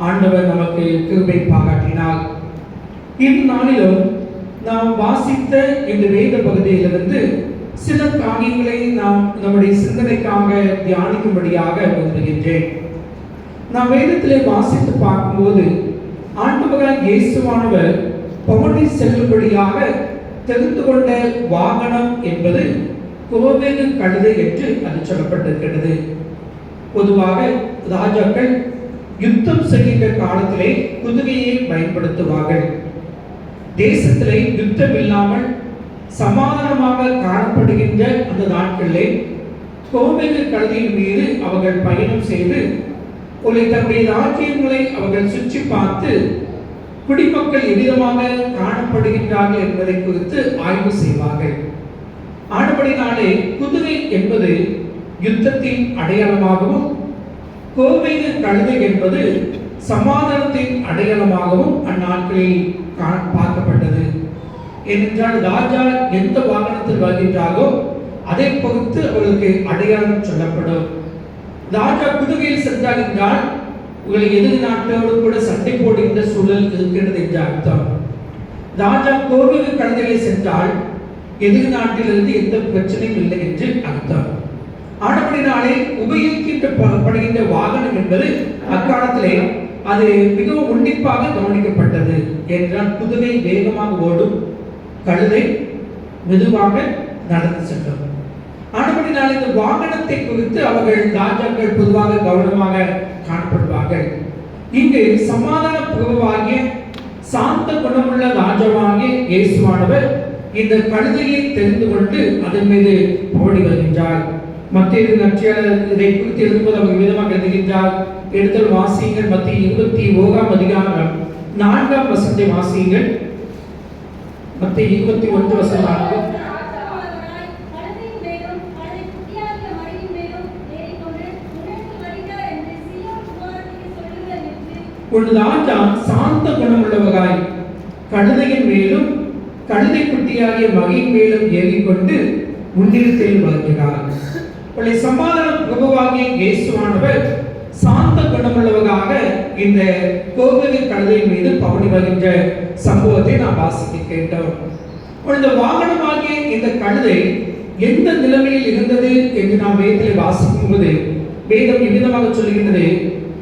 ஆண்டவர் நமக்கு கிருபை பாராட்டினார். இந்நாளிலும் நாம் வாசித்த இந்த வேத பகுதியிலிருந்து சில காரியங்களை நாம் நம்முடைய சிந்தனைக்காக தியானிக்கும்படியாக விரும்புகின்றேன். நாம் வேதத்திலே வாசித்து பார்க்கும்போது ஆண்டவராய் இயேசுவானவர் பவனி செல்லும்படியாக தெரிந்து கொண்ட வாகனம் என்பது கோவேறு கழுதை என்று அது சொல்லப்பட்டிருக்கிறது. பொதுவாக ராஜாக்கள் யுத்தம் செய்கின்ற காலத்திலே குதிரையை பயன்படுத்துவார்கள். தேசத்திலே யுத்தம் இல்லாமல் சமாதானமாக காணப்படுகின்ற அந்த நாட்களிலே கோவேறு கழுதையின் மீது அவர்கள் பயணம் செய்து தன்னுடைய ராஜ்யங்களை அவர்கள் சுற்றி பார்த்து குடிமக்கள் எவ்விதமாக காணப்படுகின்றார்கள் என்பதை குறித்து ஆய்வு செய்வார்கள். ஆனபடினாலே குதிரை என்பது யுத்தத்தின் அடையாளமாகவும் கோவேறு கழுதை என்பது சமாதானத்தின் அடையாளமாகவும் அந்நாட்களில் பார்க்கப்பட்டது. ஏனென்றால் ராஜா எந்த வாகனத்தில் வருகின்றாரோ அதை பொறுத்து அவர்களுக்கு அடையாளம் சொல்லப்படும். ராஜா குதிரையில் சென்றார் என்றால் உங்களை எதிர் நாட்டோடு கூட சண்டை போடுகின்ற சூழல் இருக்கிறது என்ற அர்த்தம். ராஜா கோவேறு கழுதையை சென்றால் எதிர் நாட்டிலிருந்து எந்த பிரச்சனையும் இல்லை என்று அர்த்தம். ஆனபடினாலே உபயோகிக்கப்படுகின்ற வாகனம் என்பது அக்காலத்திலே அது மிகவும் உன்னிப்பாக கவனிக்கப்பட்டது. என்றால் குதிரை வேகமாக ஓடும், கழுதை மெதுவாக நடந்து சென்றது. ஆனபடினாலே இந்த வாகனத்தை குறித்து அவர்கள் ராஜாக்கள் பொதுவாக கவனமாக காணப்படுவார்கள். இங்கு சமாதான பிரபுவாகிய சாந்த குணமுள்ள ராஜாவாகிய இயேசுவானவர் இந்த கழுதையை தெரிந்து கொண்டு அதன் மீது ஓடி வருகின்றார். மத்திய நற்செய்தியாளர் இதை குறித்து எழுதும்போது அவர் விதமாக எழுதுகின்றார். எடுத்தல் வாசியுங்கள். மத்திய 21ஆம் அதிகாரம் 4ஆம் வசனத்தை வாசியுங்கள். மத்திய 21 வசனம் 4. ஒரு ராஜா சாந்த குணமுள்ளவராய் கழுதையின் மேலும் கழுதை குட்டியாகிய மகியின் மேலும் ஏறிக்கொண்டு முன்னிறுத்தில் வருகிறார். சமாதான பிரபுவாகிய இயேசுவானவர் சாந்த குணமுள்ளவராக இந்த கோவேறு கழுதையின் மீது பவனி வருகின்ற சம்பவத்தை நாம் வாசிக்க கேட்டோம். இந்த வாகனமாகிய இந்த கழுதை எந்த நிலைமையில் இருந்தது என்று நாம் வேதத்தில் வாசிக்கும் போது வேதம் இவ்விதமாக சொல்லுகின்றது.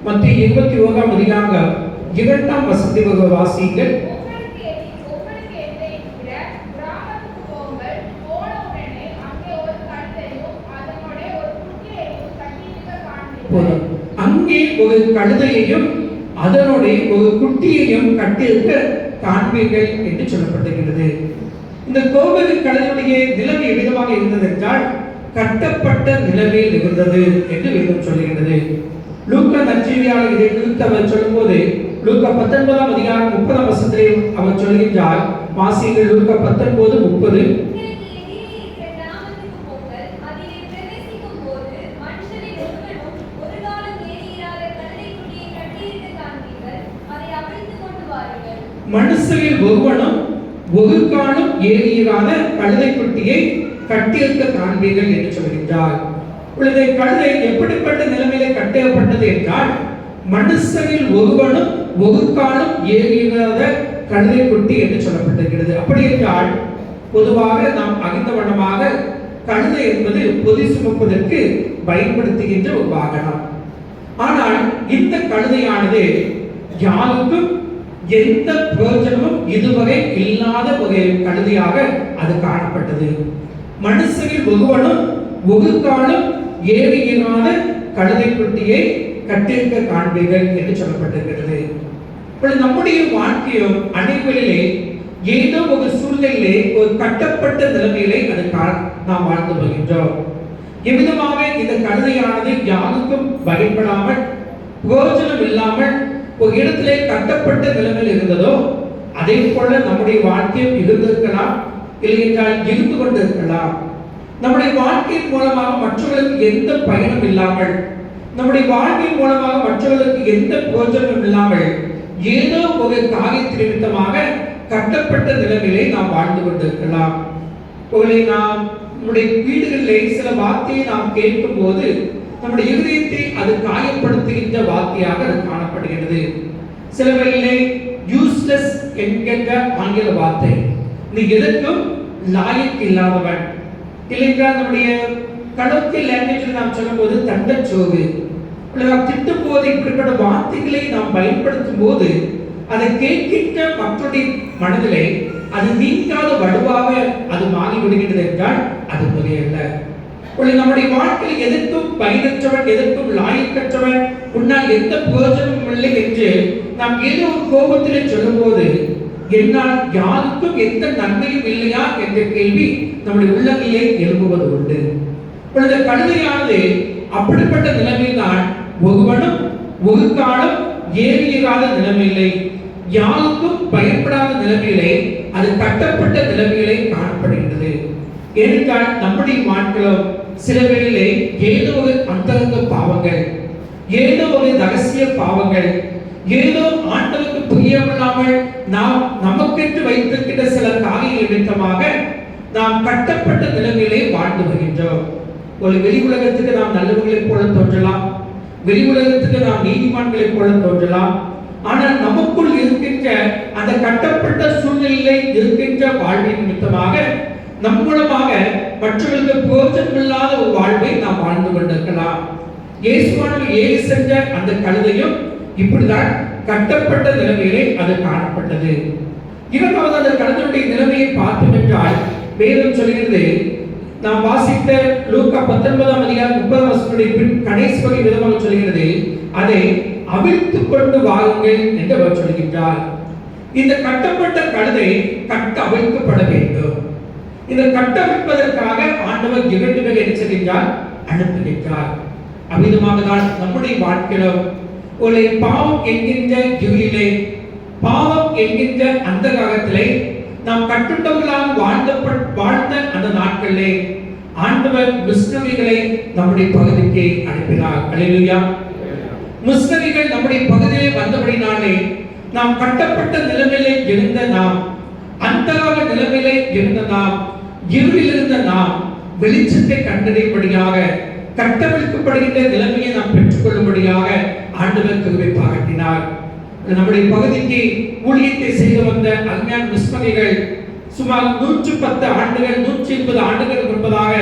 மத்திய 21ஆம் அதிகாரம் 2ஆம் வசனத்தை வாசியுங்கள். அங்கே ஒரு கழுதையையும் அதனுடைய ஒரு குட்டியையும் கட்டியிருக்க காண்பீர்கள் என்று சொல்லப்பட்டிருக்கிறது. இந்த கோவில் கழுதையுடைய நிலைமை எவ்விதமாக இருந்தது என்றால் கட்டப்பட்ட நிலைமையில் இருந்தது என்று வேதம் சொல்லுகிறது. லூக்கா நற்செய்தியாளர் இதை குறித்து அவர் சொல்லும்போது லூக்கா 19ஆம் அதிகாரம் 30ஆம் வசனத்திலே அவர் சொல்கின்றார். வாசியுங்கள். லூக்கா 19:30. மனுஷரில் ஒருவனும் ஒரு காலம் ஏறியிராத கழுதைக்குட்டியை கட்டியிருக்க காண்பீர்கள் என்று சொல்கின்றார். இப்பொழுது கழுதை எப்படிப்பட்ட நிலைமையில கட்டப்பட்டது என்றால் மனுஷரில் ஒருவனும் ஒரு காலம் ஏறியிராத கழுதைக்குட்டி என்று சொல்லப்பட்டிருக்கிறது. அப்படி என்றால் பொதுவாக நாம் அறிந்த வண்ணமாக கழுதை என்பது பொதி சுமப்பதற்கு பயன்படுத்துகின்ற ஒரு வாகனம். ஆனால் இந்த கழுதையானது யாருக்கும் எந்த பிரயோஜனமும் இதுவரை இல்லாத ஒரு கழுதையாக அது காணப்பட்டது. மனுஷரில் ஒருவனும் ஒரு காலம் ஏறியிராத கழுதைக்குட்டியை கட்டியிருக்க காண்பீர்கள் என்று சொல்லப்பட்டிருக்கிறது. நம்முடைய வாழ்க்கையும் அனைவரிலே ஏதோ ஒரு சூழ்நிலையிலே ஒரு கட்டப்பட்ட நிலைமையிலே அது நாம் வாழ்ந்து வருகின்றோம். எவ்விதமாக இந்த கழுதையானது யாருக்கும் பயப்படாமல் பிரயோஜனம் இல்லாமல் ஒரு இடத்திலே கட்டப்பட்ட நிலைமையில் இருந்ததோ அதே போல நம்முடைய வாழ்க்கையும் இருந்திருக்கலாம், இல்லை என்றால் இருந்து கொண்டிருக்கலாம். நம்முடைய வாழ்க்கையின் மூலமாக மற்றவர்களுக்கு எந்த பயனும் இல்லாமல், நம்முடைய வாழ்க்கையின் மூலமாக மற்றவர்களுக்கு எந்த பிரயோஜனமும் இல்லாமல் ஏதோ ஒரு காரியத்தின் நிமித்தமாக கட்டப்பட்ட நிலைமையிலே நாம் வாழ்ந்து கொண்டிருக்கலாம். நாம் நம்முடைய வீடுகளிலே சில வார்த்தையை நாம் கேட்கும் போது நம்முடைய இருதயத்தை அது காயப்படுத்துகின்ற வார்த்தையாக அது காணப்படுகிறது. சில வேளையிலே யூஸ்லெஸ் என்கின்ற ஆங்கில வார்த்தை, நீ எதற்கும் லாயக்கு இல்லாதவன், இல்லைஎன்றால் நம்முடைய கடவுள் லாங்குவேஜில் நாம் சொல்லும்போது தண்டச்சோறு, நாம் திட்டும் போது இப்படிப்பட்ட வார்த்தைகளை நாம் பயன்படுத்தும் போது அதை கேட்கின்ற மக்களுடைய மனதிலே அது நீங்காத வடுவாக அது மாறிவிடுகின்றது என்றால் அது முறையல்ல. நம்முடைய வாழ்க்கையில் எதற்கும் பயனற்றவன், எதற்கும் லாயக்கற்றவன், உன்னால் எந்த பிரயோஜனமும் இல்லை என்று நாம் ஏதோ ஒரு கோபத்திலே சொல்லும் போது என்னால் யாருக்கும் எந்த நன்மையும் இல்லையா என்ற கேள்வி நம்முடைய உள்ளங்களிலே எழும்புவது உண்டு. இப்பொழுது கழுதையானது அப்படிப்பட்ட நிலைமையில் தான் ஒருவனும் ஒரு காலம் ஏறியிராத நிலைமையிலே, யாருக்கும் பயப்படாத நிலைமையிலே, அது கட்டப்பட்ட நிலைமையிலே காணப்படுகின்றது. ஏனென்றால் நம்முடைய வாழ்க்கையிலும் சில வேளையிலே ஏதோ ஒரு அந்தரங்க பாவங்கள், ஏதோ ஒரு ரகசிய பாவங்கள், ஏதோ ஆண்டவருக்கு புரியவில்லாமல் நாம் நமக்கென்று வைத்திருக்கின்ற சில காரியங்கள் நிமித்தமாக நாம் கட்டப்பட்ட நிலைமையிலே வாழ்ந்து வருகின்றோம். ஒரு வெளி உலகத்துக்கு நாம் நல்லவர்களைப் போல தோன்றலாம், வெளி உலகத்துக்கு நாம் நீதிமான்களைப் போல தோன்றலாம். ஆனால் நமக்குள் இருக்கின்ற அந்த கட்டப்பட்ட சூழ்நிலையிலே இருக்கின்ற வாழ்வின் நிமித்தமாக நம் மூலமாக மற்றவர்களுக்கு பிரயோஜனம் இல்லாத ஒரு வாழ்வை நாம் வாழ்ந்து கொண்டிருக்கலாம். இயேசுவானவர் ஏறி சென்ற அந்த கழுதையும் இப்படிதான் கட்டப்பட்ட நிலைமையிலே அது காணப்பட்டது. இரண்டாவது அந்த கழுதையுடைய நிலைமையை பார்த்தோம் என்றால் வேதம் சொல்கிறது, நாம் வாசித்த லூக்கா 19ஆம் அதிகாரம் 30ஆம் வசனத்துடைய கடைசி பகுதி விதமாக சொல்கிறது, அதை அவிழ்த்து கொண்டு வாருங்கள் என்று அவர் சொல்கின்றார். இந்த கட்டப்பட்ட கழுதை கட்ட அவிழ்க்கப்பட வேண்டும். இந்த கட்டமைப்பதற்காக ஆண்டவர் இரண்டு என்ன செய்கின்றார்? அனுப்புகின்றார். அவ்விதமாக தான் நம்முடைய வாழ்க்கையிலும் ஒரு பாவம் என்கின்ற இருளிலே, பாவம் என்கின்ற அந்த காலத்திலே நாம் கட்டுண்டவர்களாக வாழ்ந்த அந்த நாட்களிலே ஆண்டவர் மிஷனரிகளை நம்முடைய பகுதிக்கு அனுப்பினார். அல்லேலூயா. மிஷனரிகள் நம்முடைய பகுதியிலே வந்தபடினாலே நாம் கட்டப்பட்ட நிலைமையிலே இருந்த நாம், அந்தகால நிலைமையிலே இருந்த நாம், இருளில் இருந்த நாம் வெளிச்சத்தை கண்டறியும்படியாக, கட்டமைக்கப்படுகின்ற நிலைமையை நாம் பெற்றுக்கொள்ளும்படியாக ஆண்டவர் கிருபை பாராட்டினார். நம்முடைய பகுதிக்கு ஊழியத்தை செய்து வந்த அருமையான மிஷனரிகள் சுமார் 110 ஆண்டுகள் 120 ஆண்டுகள் முன்பதாக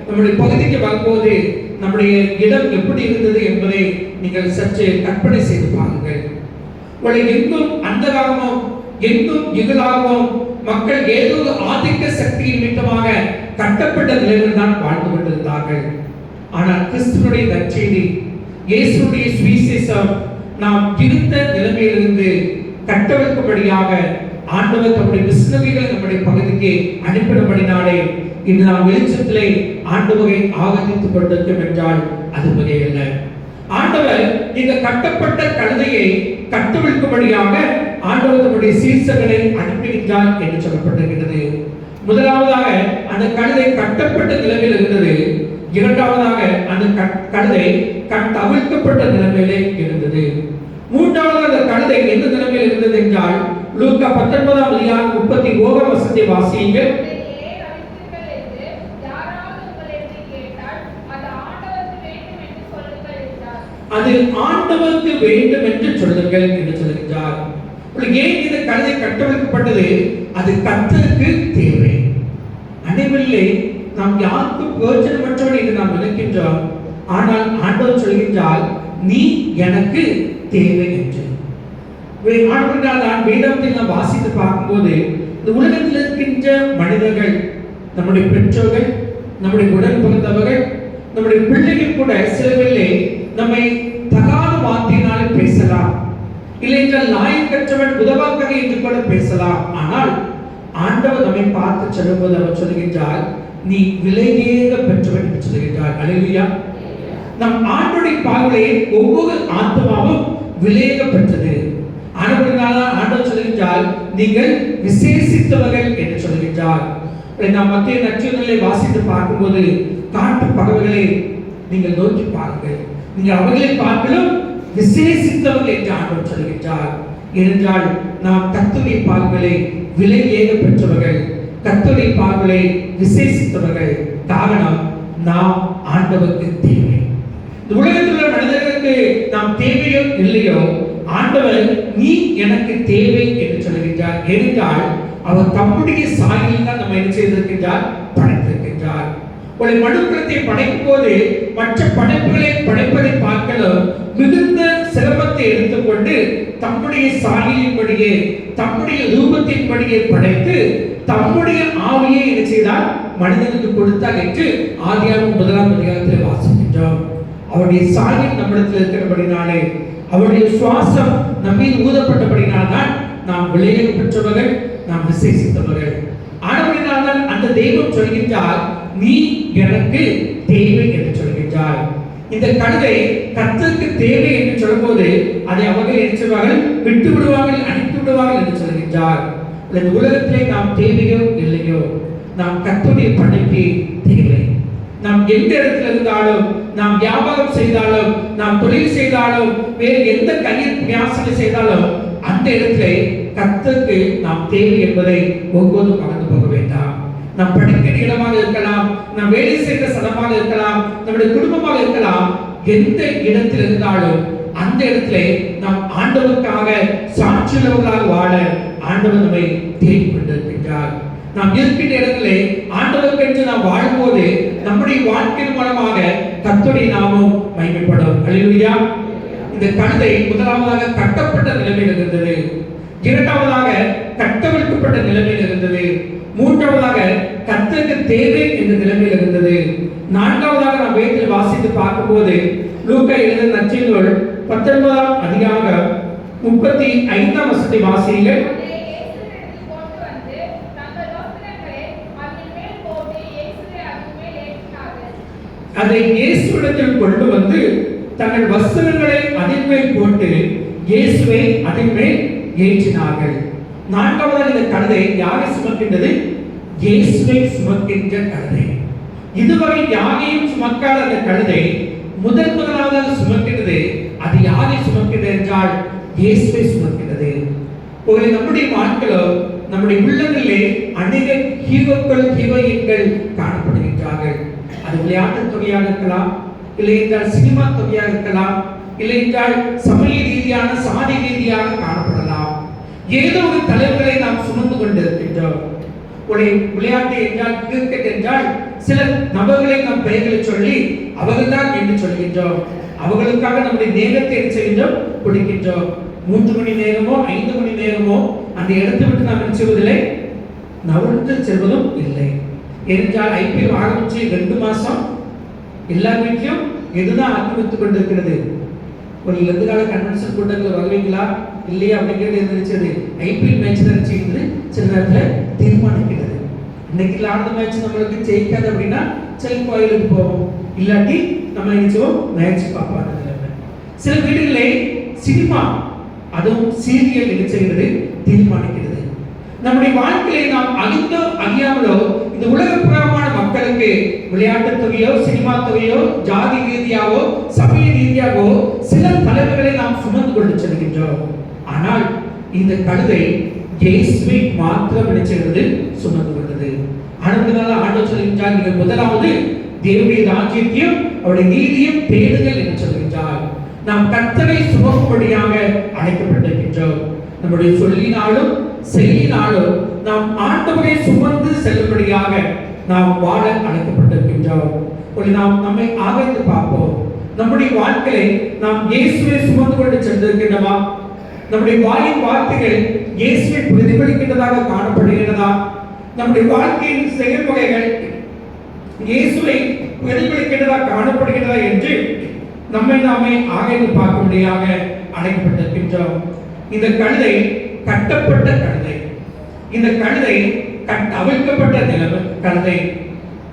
நம்முடைய பகுதிக்கு வரும்போது நம்முடைய இடம் எப்படி இருந்தது என்பதை நீங்கள் சற்று கற்பனை செய்து பாருங்கள். எங்கும் அந்தகாரமும் எங்கும் இருளாகவும் மக்கள் ஏதோ ஆதிக்க சக்தியின் நிமித்தமாக கட்டப்பட்ட நிலையில் தான் வாழ்ந்து கொண்டிருந்தார்கள். ஆனால் கிறிஸ்துவினுடைய நற்செய்தி, இயேசுடைய சுவிசேஷம் நாம் இருந்த நிலைமையிலிருந்து கட்டமைக்கும்படியாக ஆண்டவர் தம்முடைய மிஷனரிகளை நம்முடைய பகுதிக்கு அனுப்பினபடினாலே இன்று நாம் வெளிச்சத்திலே ஆண்டவரை ஆராதித்துக் கொண்டிருக்கும் என்றால் அது மிகையல்ல. ஆண்டவர் இந்த கட்டப்பட்ட கழுதையை கட்டவிழ்க்கும்படியாக ஆண்டவர் தம்முடைய சீசர்களை அனுப்புகின்றார் என்று சொல்லப்பட்டிருக்கிறது. முதலாவதாக அந்த கழுதை கட்டப்பட்ட நிலையில் இருந்தது. இரண்டாவதாக அந்த கழுதை கட்டவிழ்க்கப்பட்ட நிலைமையிலே இருந்தது. மூன்றாவது அந்த கழுதை எந்த நிலைமையில் இருந்தது என்றால் லூக்கா 19:31 வாசியுங்கள். அது ஆண்டவருக்கு வேண்டும் என்று சொல்லுங்கள் என்று சொல்லுகிறார். ஏன் இந்த கழுதை கட்டவிழ்க்கப்பட்டது? அது கர்த்தருக்கு தேவை. அனைவரிலே நாம் யாருக்கும் பிரயோஜனமற்றவன் என்று நாம் நினைக்கின்றோம். ஆனால் ஆண்டவர் சொல்கின்றார், நீ எனக்கு தேவை என்று. ஆண்டவரால் வேதத்தில் நாம் வாசித்து பார்க்கும்போது இந்த உலகத்தில் இருக்கின்ற மனிதர்கள், நம்முடைய பெற்றோர்கள், நம்முடைய உடன் பிறந்தவர்கள், நம்முடைய பிள்ளைகள் கூட சிலவில்லை நம்மை தகாத வார்த்தையினாலே பேசலாம், இல்லை என்றால் நாயக்கற்றவன் உதவாக்கக என்று கூட பேசலாம். ஆனால் ஆண்டவர் நம்மை பார்த்து சொல்லும்போது அவர் சொல்லுகின்றார், நீ விலையேற பெற்றவன் என்று சொல்லுகின்றார். அல்லேலூயா. நம் ஆண்டவருடைய பார்வையிலே ஒவ்வொரு ஆத்மாவும் விலையேற பெற்றது. ஆண்டவர் சொல்லுகின்றார், நீங்கள் விசேஷித்தவர்கள் என்று சொல்லுகின்றார். நாம் மத்திய நற்செய்திகளை வாசித்து பார்க்கும்போது காட்டு பறவைகளை நீங்கள் நோக்கி பாருங்கள், நீங்கள் அவர்களை பார்க்கலும் விசேஷித்தவர்கள் என்று ஆண்டவர் சொல்லுகின்றார். ஏனென்றால் நாம் கர்த்தருடைய பார்வையிலே விலை ஏக பெற்றவர்கள், கர்த்தருடைய பார்வையிலே விசேஷித்தவர்கள். காரணம், நாம் ஆண்டவருக்கு தேவை. இந்த உலகத்தில் உள்ள மனிதர்களுக்கு நாம் தேவையோ இல்லையோ, ஆண்டவர் நீ எனக்கு தேவை என்று சொல்லுகின்றார். ஏனென்றால் அவர் தம்முடைய சாயலில் தான் நம்ம என்ன செய்திருக்கின்றார், படைத்திருக்கின்றார். ஒரு மனுக்குலத்தை படைக்கும் போது மற்ற படைப்புகளை படைப்பதை பார்க்கலாம் மிகுந்த சிரமத்தை எடுத்துக்கொண்டு தம்முடைய சாயலின்படியே தம்முடைய ரூபத்தின்படியே படைத்து தம்முடைய ஆவியை என்ன செய்தார், மனிதனுக்கு கொடுத்தார் என்று ஆதியாகமம் 1 வாசிக்கின்றோம். அவருடைய சாயல் நம்மிடத்தில் இருக்கிறபடினாலே, அவருடைய சுவாசம் நம் மீது ஊதப்பட்டபடினால்தான் நாம் விலையேற பெற்றவர்கள், நாம் விசேஷித்தவர்கள். ஆனபடினால்தான் அந்த தெய்வம் சொல்கின்றார், நீ எனக்கு தேவை என்று சொல்கின்றார். இந்த கழுதை கர்த்தருக்கு தேவை என்று சொல்லும்போது அதை அவர்கள் என்ன செய்வார்கள், விட்டு விடுவார்கள், அனுப்பி விடுவார்கள் என்று சொல்கின்றார். இந்த உலகத்திலே நாம் தேவையோ இல்லையோ, நாம் கர்த்தருடைய படைக்கு தேவை. நாம் எந்த இடத்துல இருந்தாலும், நாம் வியாபாரம் செய்தாலும், நாம் தொழில் செய்தாலும், வேறு எந்த கையில் பிரயாசம் செய்தாலும் அந்த இடத்துல கர்த்தருக்கு நாம் தேவை என்பதை ஒவ்வொருவரும் மறந்து போக வேண்டாம். நாம் படிக்கிற இடமாக இருக்கலாம், நாம் வேலை செய்கிற ஸ்தலமாக இருக்கலாம், நம்முடைய குடும்பமாக இருக்கலாம், எந்த இடத்தில் இருந்தாலும் அந்த இடத்துல நாம் ஆண்டவருக்காக சாட்சியுள்ளவர்களாக வாழ ஆண்டவர் நம்மை தேடிக்கொண்டிருக்கின்றார். நாம் இருக்கின்ற இடத்திலே ஆண்டவருக்கென்று நாம் வாழும்போது நம்முடைய வாழ்க்கையின் மூலமாக கர்த்தருடைய நாமம் மகிமைப்படும். அல்லேலூயா. இந்த கழுதை முதலாவதாக கட்டப்பட்ட நிலைமையில் இருந்தது, இரண்டாவதாக கட்டவிழ்க்கப்பட்ட நிலைமையில் இருந்தது, மூன்றாவதாக கர்த்தருக்கு தேவை என்ற நிலைமையில் இருந்தது, நான்காவதாக நாம் வேதத்தில் வாசித்து பார்க்கும்போது லூக்கா எழுதின நற்செய்திகள் 19:35 வாசியுங்கள். அதை இயேசுவிடத்தில் கொண்டு வந்து தங்கள் வஸ்திரங்களை அதன் மேல் போட்டு இயேசுவை அதன் மேல் ஏற்றினார்கள். நான்காவதாக இந்த கழுதை யாரை சுமக்கின்றது? இயேசுவை சுமக்கின்ற கழுதை. இதுவரை யாரையும் சுமக்காத அந்த கழுதை முதலாவதாக சுமக்கின்றது. அது யாரை சுமக்கின்றது என்றால் இயேசுவை சுமக்கின்றது. நம்முடைய வாழ்க்கையிலோ நம்முடைய உள்ளங்களிலே அநேக ஹீரோக்கள், ஹீரோயின்கள் காணப்படுகின்றார்கள். அது விளையாட்டு துறையாக இருக்கலாம், இல்லை என்றால் சினிமா துறையாக இருக்கலாம், இல்லை என்றால் சமய ரீதியான சாதி ரீதியாக காணப்படலாம். ஏதோ ஒரு தலைவர்களை நாம் சுமந்து கொண்டிருக்கின்றோம். ஒரு விளையாட்டு என்றால், கிரிக்கெட் என்றால் சில நபர்களை நாம் பெயர்களை சொல்லி அவர்கள்தான் என்று சொல்கின்றோம். அவர்களுக்காக நம்முடைய நேரத்தை என்ன செய்கின்றோம், கொடுக்கின்றோம். 3 மணி நேரமோ 5 மணி நேரமோ அந்த இடத்தை விட்டு நாம் என்ன செய்வதில்லை, நகர்ந்து செல்வதும் இல்லை. ஏனென்றால் ஐபிஎல் ஆரம்பிச்சு 2 மாசம் எல்லா வீட்லையும் எதுதான் ஆக்கிரமித்துக் கொண்டிருக்கிறது. ஒரு எதிர்கால கன்வென்ஷன் கூட்டங்கள் வருவீங்களா? இல்லையா அப்படிங்கிறது இருந்துச்சு. ஐபிஎல் மேட்ச் நினைச்சிருந்து சில நேரத்தில் தீர்மானிக்கிறது. இன்னைக்கு விளையாடுற மேட்ச் நம்மளுக்கு ஜெயிக்காது அப்படின்னா சரி கோயிலுக்கு போவோம், இல்லாட்டி நம்ம நினைச்சோம் மேட்ச் பார்ப்பாங்க. சில வீடுகளே சினிமா அதுவும் சீரியல் என்ன செய்கிறது தீர்மானிக்கிறது. நம்முடைய வாழ்க்கையை நாம் அறிந்தோ அறியாமலோ இந்த உலகப்புறமான மக்களுக்கு விளையாட்டு தொகையோ சினிமா தொகையோ ஜாதி ரீதியாவோ சமய ரீதியாவோ சில தலைவர்களை நாம் சுமந்து கொண்டு செல்கின்றோம். ஆனால் இந்த கழுதை இயேசுவை மாத்திரம் நினைச்சிருந்தது சுமந்து கொண்டது. அதனால ஆண்டவர் சொல்கின்றார், நீங்கள் முதலாவது தேவனுடைய ராஜ்யத்தையும் அவருடைய நீதியும் தேடுங்கள் என்று சொல்கின்றார். நாம் கர்த்தரை சுமக்கும்படியாக அழைக்கப்பட்டிருக்கின்றோம். நம்முடைய சொல்லினாலும் செயலினாலும் நாம் ஆண்டவரை சுமந்து செல்லும்படியாக நாம் வாழ அழைக்கப்பட்டிருக்கின்றோம். நாம் நம்மை ஆராய்ந்து பார்ப்போம். நம்முடைய வாழ்க்கையை நாம் இயேசுவை சுமந்து கொண்டு சென்றிருக்கின்றோமா? நம்முடைய வாயின் வார்த்தைகள் இயேசுவை பிரதிபலிக்கின்றதாக காணப்படுகிறதா? நம்முடைய வாழ்க்கையின் செயல்முறைகள் இயேசுவை பிரதிபலிக்கின்றதாக காணப்படுகிறதா என்று நம்மை நாமே ஆராய்ந்து பார்க்கும்படியாக அழைக்கப்பட்டிருக்கின்றோம். இந்த கழுதை கட்டப்பட்ட கழுதை, இந்த கழுதை அவிழ்க்கப்பட்ட கழுதை,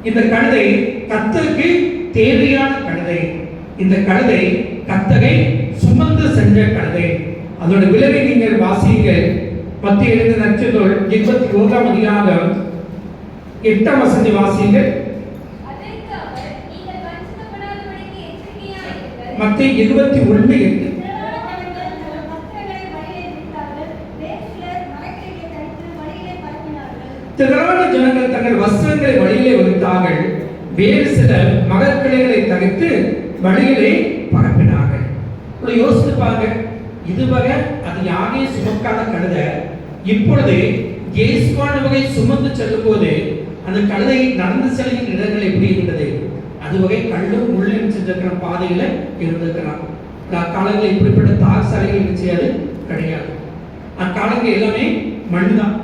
இந்த கழுதை கர்த்தருக்கு தேவையான கழுதை, இந்த கழுதை கர்த்தரை சுமந்து சென்ற கழுதை. அதோட விளைவை நீங்கள் வாசியுங்கள். மத்திய எழுதின நற்செய்திகள் 21ஆம் அதிகாரம் 8ஆம் வசனத்தை வாசியுங்கள். மத்திய 21:8. திரளான ஜனங்கள் தங்கள் வஸ்திரங்களை வழியிலே விரித்தார்கள், வேறு சிலர் மரக்கிளைகளை தரித்து வழியிலே பரப்பினார்கள். யோசித்து பாருங்க, இதுவரை அது யாரையும் சுமக்காத கழுதை இப்பொழுது இயேசுவானவரை சுமந்து செல்லும் போது அந்த கழுதை நடந்து செல்கின்ற இடங்கள் எப்படி இருந்தது? அதுவரை கல்லும் முள்ளும் சென்றிருக்கிற பாதையில இருந்திருக்கிறான். அக்காலங்களில் இப்படிப்பட்ட தார் சாலைகள் செய்யாது கிடையாது. அக்காலங்கள் எல்லாமே மண் தான்.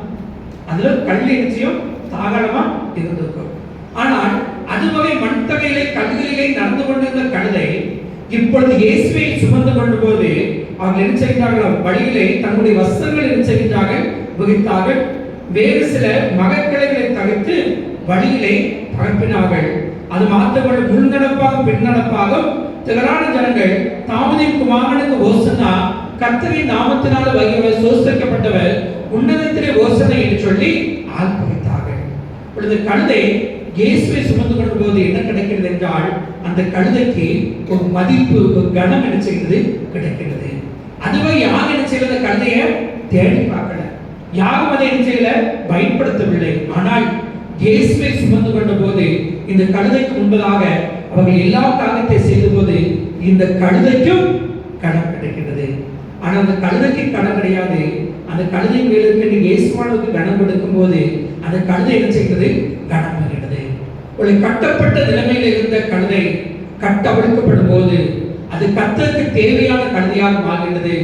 அதுல கல் நிச்சயம் தாராளமா இருந்திருக்கும். ஆனால் அதுவரை மண் தகையிலே கல்களிலே நடந்து கொண்டிருந்த கழுதை இப்பொழுது இயேசுவை சுமந்து கொண்டு போது அவர்கள் என்ன செய்கிறார்கள்? வழியிலே தன்னுடைய வஸ்திரங்களை என்ன செய்கிறார்கள்? விரித்தார்கள். வேறு சில மரக்கிளைகளை தவிர்த்து வழியிலே பரப்பினார்கள். அது மாத்திரமல்ல, முன் நடப்பாக பின் நடப்பாக திரளான ஜனங்கள் தாவீதின் குமாரனுக்கு ஓசன்னா, கர்த்தரின் நாமத்தினால சோஸ்தரிக்கப்பட்டவர் உன்னதத்திலே ஓசனை என்று சொல்லி ஆர்ப்பரித்தார்கள். இப்பொழுது கழுதை இயேசுவை சுமந்து கொண்டு போது என்ன கிடைக்கிறது என்றால், அந்த கழுதைக்கு ஒரு மதிப்பு, ஒரு கனம் என்ன செய்கிறது? கிடைக்கிறது. அதுவே யார் என்ன செய்யல? கழுதையை தேடி பார்க்கல, யாரும் அதை என்ன செய்யல? பயன்படுத்தவில்லை. ஆனால் இயேசுவை சுமந்து கொண்ட போது இந்த கழுதைக்கு முன்பதாக அவர்கள் எல்லா காரியத்தை செய்த போது இந்த கழுதைக்கும் கடன் கிடைக்கிறது. ஆனால் அந்த கழுதைக்கு கடன் கிடையாது. அந்த கழுதை மேலுக்கு இயேசுவானுக்கு கனம் கொடுக்கும் போது அந்த கழுதை என்ன செய்கிறது? கனம் பெறுகிறது. ஒரு கட்டப்பட்ட நிலைமையில் இருந்த கழுதை கட்டவிழ்க்கப்படும் போது அது கர்த்தருக்கு தேவையான கழுதையாக மாறுகிறது.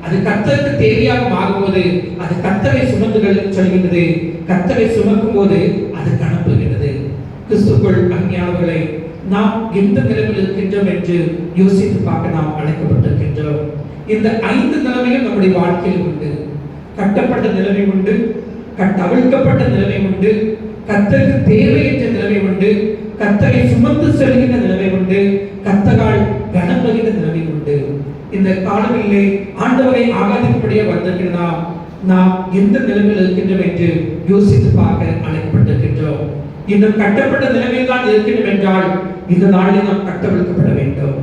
அது கர்த்தருக்கு தேவையாக மாறும்போது அது கர்த்தரை சுமந்து சொல்கின்றது. கர்த்தரை சுமக்கும் போது அது கனம் பெறுகிறது. கிறிஸ்துவுக்குள் அருமையானவர்களே, நாம் எந்த நிலைமையில் இருக்கின்றோம் என்று யோசித்து பார்க்க நாம் அழைக்கப்பட்டிருக்கின்றோம். இந்த 5 நிலைமைகள் நம்முடைய வாழ்க்கையில் உண்டு. கட்டப்பட்ட நிலைமை உண்டு, கட்டவிழ்க்கப்பட்ட நிலைமை உண்டு, கர்த்தருக்கு தேவையற்ற நிலைமை உண்டு, கர்த்தரை சுமந்து செல்கின்ற நிலைமை உண்டு, கர்த்தரால் கனம் பெறுகின்ற நிலைமை உண்டு. இந்த காலங்களிலே ஆண்டவரை ஆராதிக்கும்படியாக வந்திருக்கிறதா? நாம் எந்த நிலைமையில் இருக்கின்றோம் என்று யோசித்து பார்க்க அழைக்கப்பட்டிருக்கின்றோம். இன்னும் கட்டப்பட்ட நிலைமையில் தான் இருக்கின்றோம் என்றால் இந்த நாளில் நாம் கட்டவிழ்க்கப்பட வேண்டும்.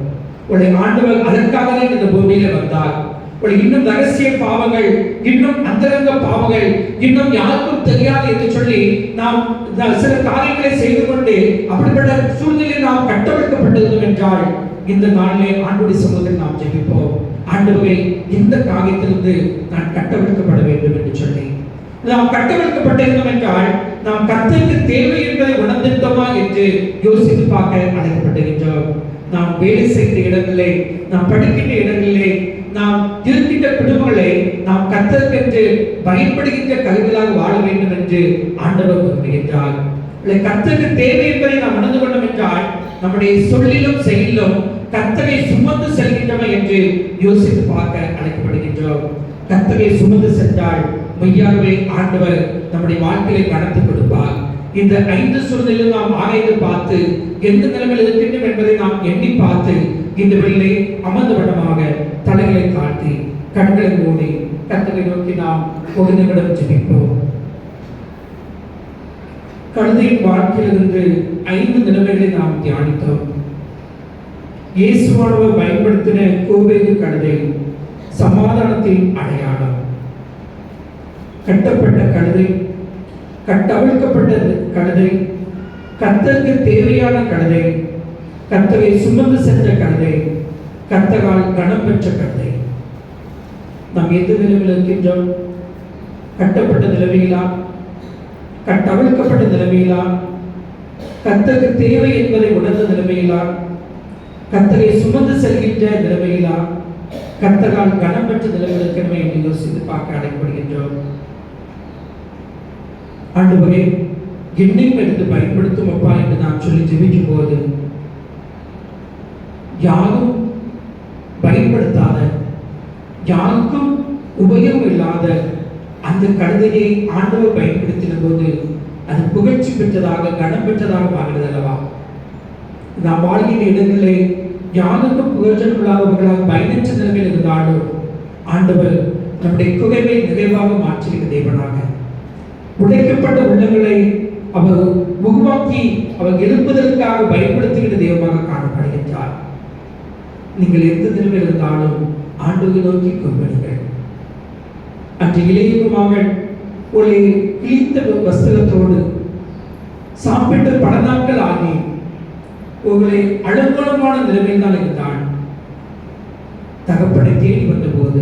உடைய ஆண்டவர் அதற்காகவே இந்த பூமியில வந்தார். இன்னும் ரகசிய பாவங்கள், இன்னும் அந்தரங்க பாவங்கள், இன்னும் யாருக்கும் தெரியாது என்று சொல்லி நாம் சில காரியங்களை செய்து கொண்டு அப்படிப்பட்ட சூழ்நிலையில் நாம் கட்டவிழ்க்கப்பட்டிருந்தோம் என்றால் இந்த நாளிலே ஆண்டவருடைய சமூகத்தில் நாம் ஜெபிப்போம். ஆண்டவரே, இந்த காரியத்திலிருந்து நான் கட்டவிழ்க்கப்பட வேண்டும் என்று சொல்லி நாம் கட்டவிழ்க்கப்பட்டிருந்தோம் என்றால் நாம் கர்த்தருக்கு தேவை என்பதை உணர்ந்திருந்தோமா என்று யோசித்து பார்க்க அழைக்கப்பட்டிருக்கின்றோம். நாம் வேலை செய்கிற இடங்களிலே, நாம் படிக்கின்ற இடங்களிலே, நாம் இருக்கின்ற குடும்பங்களை நாம் கர்த்தருக்கு பயன்படுகின்ற கருவிகளாக வாழ வேண்டும் என்று ஆண்டவர் விரும்புகின்றார். கர்த்தருக்கு தேவை என்பதை நாம் உணர்ந்து கொண்டோம் என்றால் நம்முடைய சொல்லிலும் செயலிலும் கர்த்தரை சுமந்து செல்கின்றோம் என்று யோசித்து பார்க்க அழைக்கப்படுகின்றோம். கர்த்தரை சுமந்து சென்றால் மெய்யாகவே ஆண்டவர் நம்முடைய வாழ்க்கையை கனத்து கொடுப்பார். இந்த 5 சூழ்நிலையில் நாம் ஆராய்ந்து பார்த்து எந்த நிலைமையில் இருக்கின்றோம் என்பதை நாம் எண்ணி பார்த்து இந்த வெளியிலே அமர்ந்த வண்ணமாக தலைகளை காட்டி கண்களை மூடி கர்த்தரை நோக்கி நாம் ஒரு நிமிடம் ஜெபிப்போம். கழுதையின் வாழ்க்கையிலிருந்து 5 நிலைமைகளை நாம் தியானித்தோம். இயேசுவானவர் பயன்படுத்தின கோவேறு கழுதை சமாதானத்தின் அடையாளம். கட்டப்பட்ட கழுதை, கட்டவிழ்க்கப்பட்ட கழுதை, கர்த்தருக்கு தேவையான கழுதை, கர்த்தரை சுமந்து சென்ற கழுதை, கர்த்தரால் கனம் பெற்ற கழுதை. நாம் எந்த நிலைமையில் இருக்கின்றோம்? கட்டப்பட்ட நிலைமையிலா, கட்டவிழ்க்கப்பட்ட நிலைமையிலா, கர்த்தருக்கு தேவை என்பதை உணர்ந்த நிலைமையிலா, கர்த்தரை சுமந்து செல்கின்ற நிலைமையிலா, கர்த்தரால் கனம் பெற்ற நிலைமையில் இருக்கிறமே என்று யோசித்து பார்க்க அழைக்கப்படுகின்றோம். ஆண்டவரே, என்னையும் எடுத்து பயன்படுத்தும் அப்பா என்று நாம் சொல்லி ஜெபிக்கும் போது யாரும் பயன்படுத்தாத, யாருக்கும் உபயோகம் இல்லாத அந்த கழுதையை ஆண்டவர் பயன்படுத்தின போது அது புகழ்ச்சி பெற்றதாக, கனம் பெற்றதாக மாறுகிறது அல்லவா? நாம் வாழ்கின்ற இடங்களிலே யாருக்கும் புகழ்ச்சல் இல்லாதவர்களாக பயனற்ற நிலைமையில் இருந்தாலும் ஆண்டவர் நம்முடைய குறைவை நிறைவாக மாற்றுகிற தேவனாக, உடைக்கப்பட்ட உள்ளங்களை அவர் உருவாக்கி அவர் எழுப்பதற்காக பயன்படுத்துகிற தெய்வமாக காணப்படுகின்றார். நீங்கள் எந்த நிலைமையில் இருந்தாலும் ஆண்டவரை நோக்கி கொள்வீர்கள். அன்று இளைய மகன் ஒரு கிழித்த வஸ்திரத்தோடு சாப்பிட்டு பல நாட்கள் ஆகி உங்களை அலங்கோலமான நிலைமையில் தான் இருந்தான். தகப்பனை தேடி வந்தபோது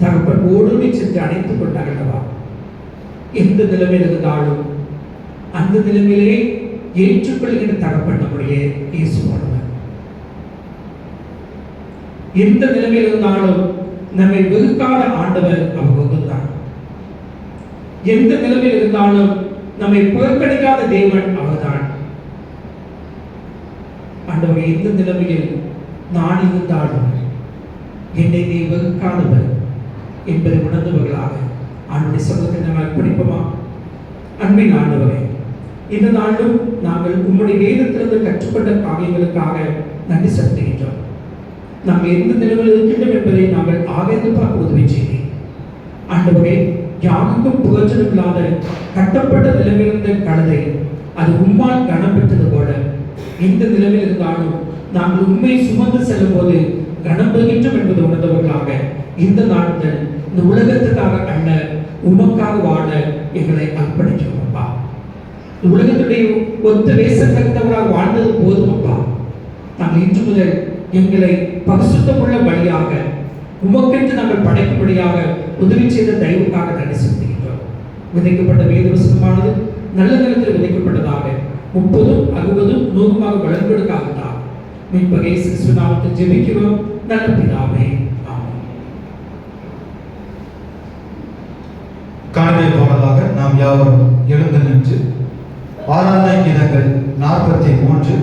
தகப்பன் ஓடுமை சென்று அணைத்துக் கொண்டார்களவா? எந்த நிலைமையில் இருந்தாலும் அந்த நிலைமையிலே ஏற்றுக்கொள்கின்ற தகப்பன் நம்முடைய இயேசுவானவர். எந்த நிலைமையில் இருந்தாலும் நம்மை வெறுக்காத ஆண்டவர் அவர் ஒன்றுதான். எந்த நிலைமையில் இருந்தாலும் நம்மை புறக்கணிக்காத தேவன் அவர்தான். ஆண்டவரை, எந்த நிலைமையில் நான் இருந்தாலும் என்னை நீ வெறுக்காதவர் என்பதை உணர்ந்தவர்களாக ஆண்டுடைய சமூகத்தை நாம் அர்ப்பணிப்போமா? அன்பின் ஆண்டவரே, இந்த நாளும் நாங்கள் உம்முடைய வேதத்திலிருந்து கற்றுக்கொண்ட காரியங்களுக்காக நன்றி செலுத்துகின்றோம். நாங்கள் எந்த நிலைமையில் இருக்கின்றோம் என்பதை நாங்கள் ஆராய்ந்து பார்க்க உதவி செய்தேன். ஆண்டவரே, யாருக்கும் புகழ்ச்சலும் இல்லாத கட்டப்பட்ட நிலைமையில் இருந்த கழுதை அது உம்மால் கனம் பெற்றது போல எந்த நிலைமையில் இருந்தாலும் நாங்கள் உண்மை சுமந்து செல்லும் போது கனம் பெறுகின்றோம் என்பதை உணர்ந்தவர்களாக இந்த நாட்கள் இந்த உலகத்துக்காக அல்ல, உமக்காக வாழ எங்களை அர்ப்பணிக்கிறோம் அப்பா. இந்த உலகத்துடைய ஒத்த வேஷம் தகுந்தவராக வாழ்ந்தது போதும் அப்பா. நாங்கள் இன்று முதல் எங்களை பரிசுத்தமுள்ள பலியாக உமக்கென்று நாங்கள் படைக்கும்படியாக உதவி செய்த தயவுக்காக நன்றி செலுத்துகின்றோம். விதைக்கப்பட்ட வேதவசனமானது நல்ல நிலத்தில் விதைக்கப்பட்டதாக 30, 60, 100 வளர்ந்தெடுக்காகத்தான் மீட்பர் இயேசு கிறிஸ்து நாமத்தில் ஜெபிக்கிறோம் நல்ல பிதாவே, ஆமென். காணவே போனதாக நாம் யாவரும் எழுந்து நின்று ஆராதனை கீதங்கள் 43,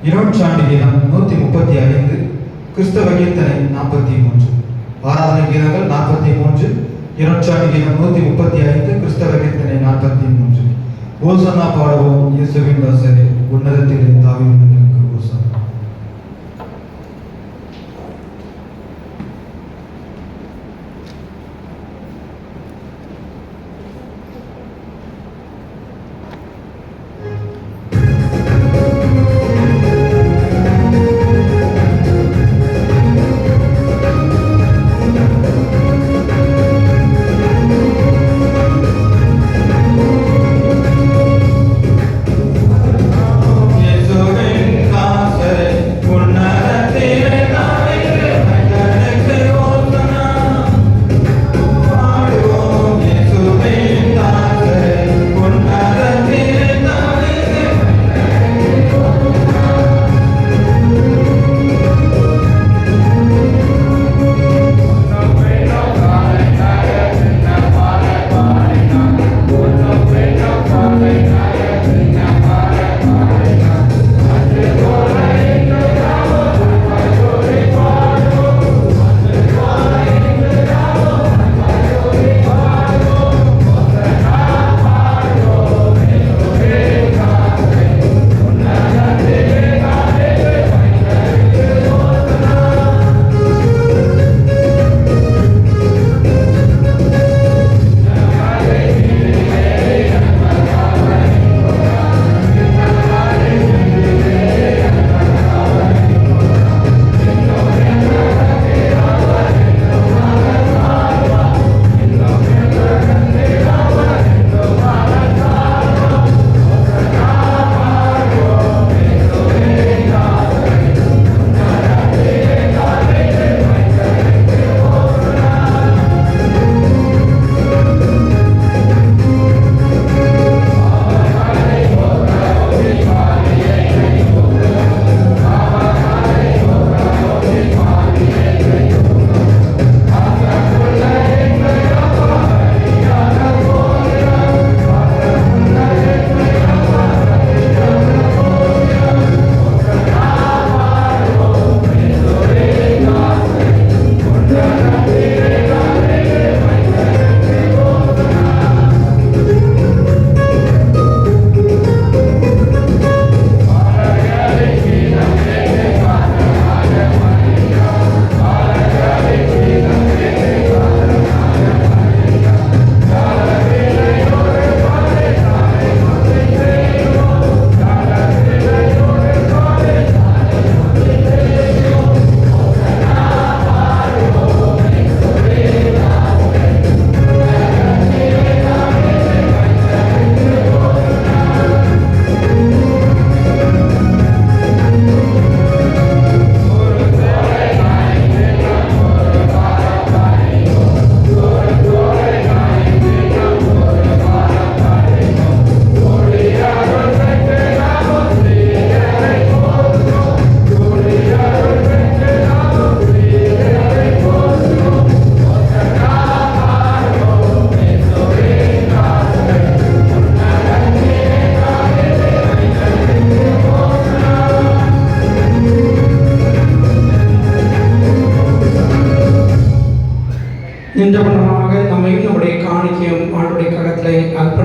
இரவுச்சாண்டு கீதம் 135, கிறிஸ்தவ கீர்த்தனை 43. ஆராதனை கீதங்கள் 43, இரவுச்சாண்டு கீதம் 135, கிறிஸ்தவ கீர்த்தனை 43. ஓசன்னா பாடுவோம் இயேசுவின் தாசரே, உன்னதத்திலே தாவீதுவிற்கு ஓசன்னா. Yes, okay.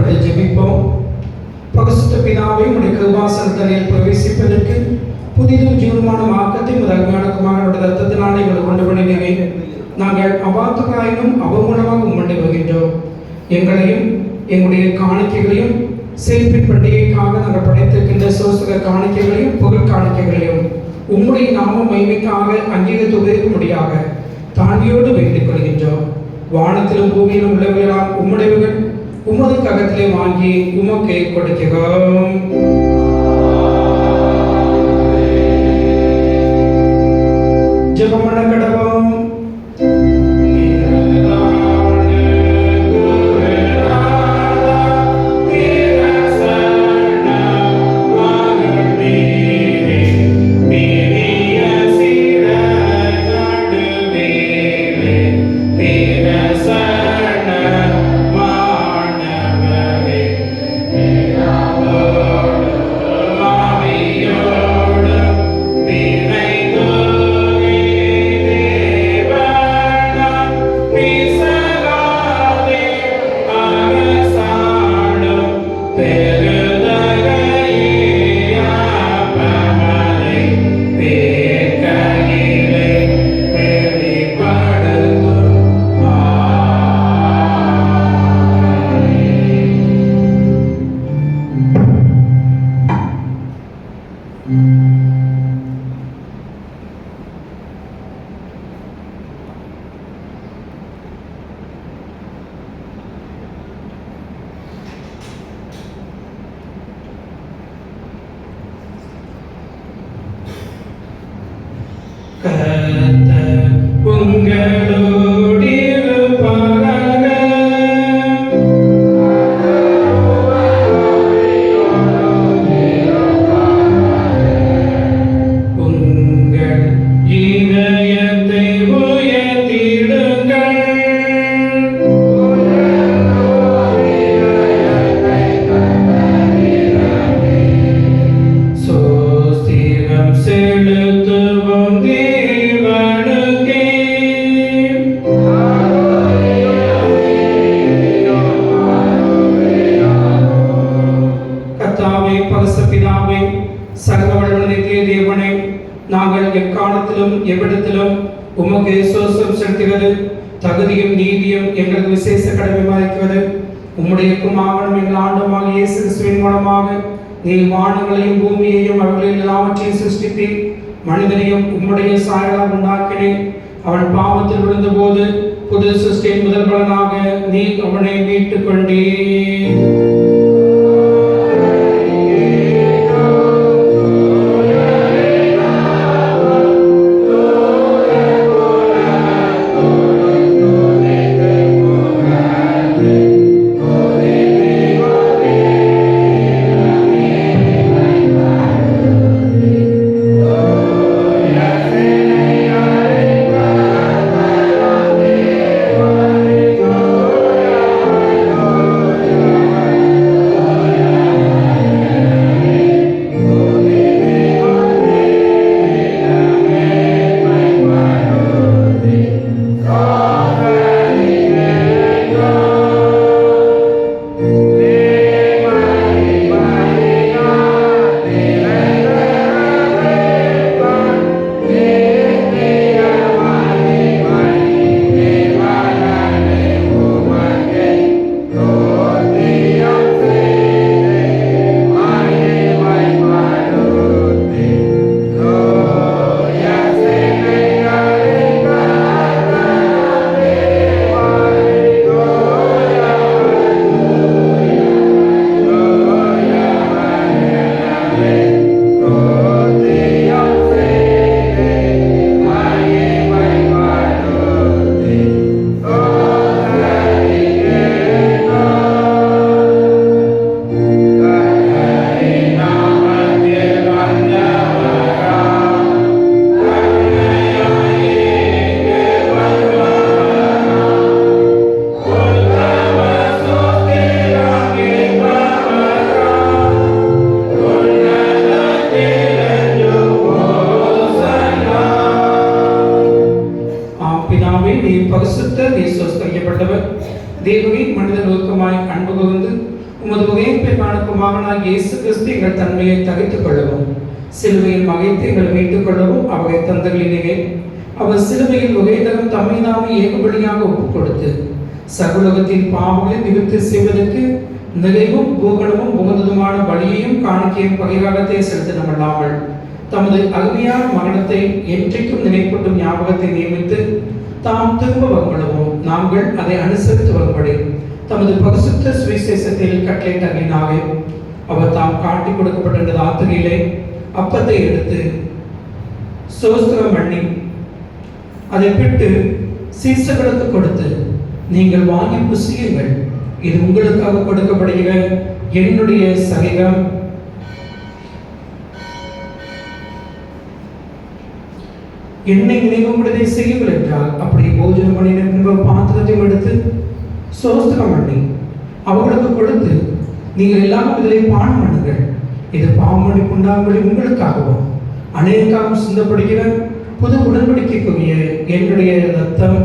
இப்பொழுது ஜெபிப்போம். பரிசுத்த பிதாவே, உம்முடைய கிருபாசனத்தில் பிரவேசிப்பதற்கு புதிதும் ஜீவனமான மார்க்கத்தை முதன்மையான குமாரனுடைய ரத்தத்தினாலே எங்களை கொண்டு பண்ணினீரே. நாங்கள் அபாத்துகளாயினும் அவமூலமாக உம்மண்டை வருகின்றோம். எங்களையும் எங்களுடைய காணிக்கைகளையும் சேப்பின் பண்டிகைக்காக நாங்கள் படைத்திருக்கின்ற சோசக காணிக்கைகளையும் புகழ் காணிக்கைகளையும் உம்முடைய நாம மகிமைக்காக அங்கீகரித்து உபயோகிக்கும்படியாக தாண்டியோடு வேண்டிக் கொள்கின்றோம். வானத்திலும் பூமியிலும் உள்ளவர்களாம் உம்முடையவர்கள் உமது கரத்திலே வாங்கி உமக்கே கொடுக்கிறோம். ஜெபமன கடவோம். நாங்கள் எக்காலத்திலும் எவ்விடத்திலும் உமக்கு சோசம் செலுத்துவது தகுதியும் நீதியும் எங்களுக்கு விசேஷ கடமையாக இருக்கிறது. உம்முடைய குமாரனும் எங்கள் ஆண்டவராகிய இயேசு கிறிஸ்துவின் மூலமாக நீர் வானங்களையும் பூமியையும் அவர்களில் எல்லாவற்றையும் சிருஷ்டித்தீர். மனிதனையும் உம்முடைய சாயலால் உண்டாக்கினேன். அவன் பாவத்தில் விழுந்தபோது புது சிருஷ்டியின் முதல் பலனாக நீர் அவனை மீட்டுக் கொண்டீர். உமது உயிர்ப்பை காணுக்கும் மகனாக இயேசு கிறிஸ்து எங்கள் தன்மையை தகைத்துக் கொள்ளவும், சிலுவையின் மகைத்து எங்களை மீட்டுக் கொள்ளவும் அவரை தந்தகளிலேயே அவர் சிலுவையில் உகைதகம் தம்மை தாமே ஏகபடியாக ஒப்புக் கொடுத்து சகுலகத்தின் பாவங்களை நிவர்த்தி செய்வதற்கு நிறைவும் பூகணமும் உகந்ததுமான பலியையும் காணிக்கையும் பரிகாரத்தை செலுத்தினமல்லாமல் தமது அருமையான மரணத்தை என்றைக்கும் நினைப்பட்டும் ஞாபகத்தை நியமித்து தாம் திரும்ப வரும்பொழுதும் நாங்கள் அதை அனுசரித்து வரும்படி தமது பரிசுத்த சுவிசேஷத்தில் கட்டளையிட்டகினாக அவர் தாம் காட்டி கொடுக்கப்பட்ட ராத்திரியிலே அப்பத்தை எடுத்து சோஸ்திரம் பண்ணி அதை பிட்டு சீசர்களுக்கு கொடுத்து, நீங்கள் வாங்கி புசியுங்கள், இது உங்களுக்காக கொடுக்கப்படுகிற என்னுடைய சரீரம். என்னை நினைவும்படிதை செய்யுங்கள் என்றால், அப்படி போஜனம் பண்ணின பின்பு பாத்திரத்தையும் எடுத்து சோஸ்திரம் பண்ணி அவர்களுக்கு கொடுத்து, நீங்கள் எல்லாரும் இதிலே பானம் பண்ணுங்கள், இது பாவமணி உண்டாகும்படி உங்களுக்காகவும் அநேகாகவும் சிந்தப்படுகிற புது உடன்படிக்கைக்குரிய என்னுடைய ரத்தம்.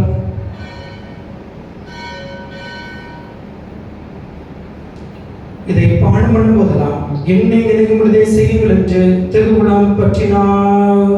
இதை பானம் பண்ணும் போதெல்லாம் என்னை நினைவும்படிதை செய்யுங்கள் என்று திருவுளம் பற்றினார்.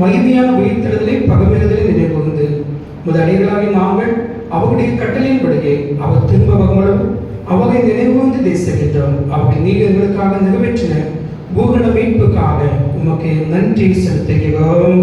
மகிமையான உயிர்த்தெழுதலை பகமிறுதலை நினைவுகூர்ந்து முதலைகளாகி நாங்கள் அவருடைய கட்டளையின்படியே அவர் திரும்ப வரும்பொழுது அவரை நினைவுகூர்ந்து தேசுகின்றோம். அவரை நீர் எங்களுக்காக நிறைவேற்றின பூகண மீட்புக்காக உமக்கு நன்றி செலுத்துகிறோம்.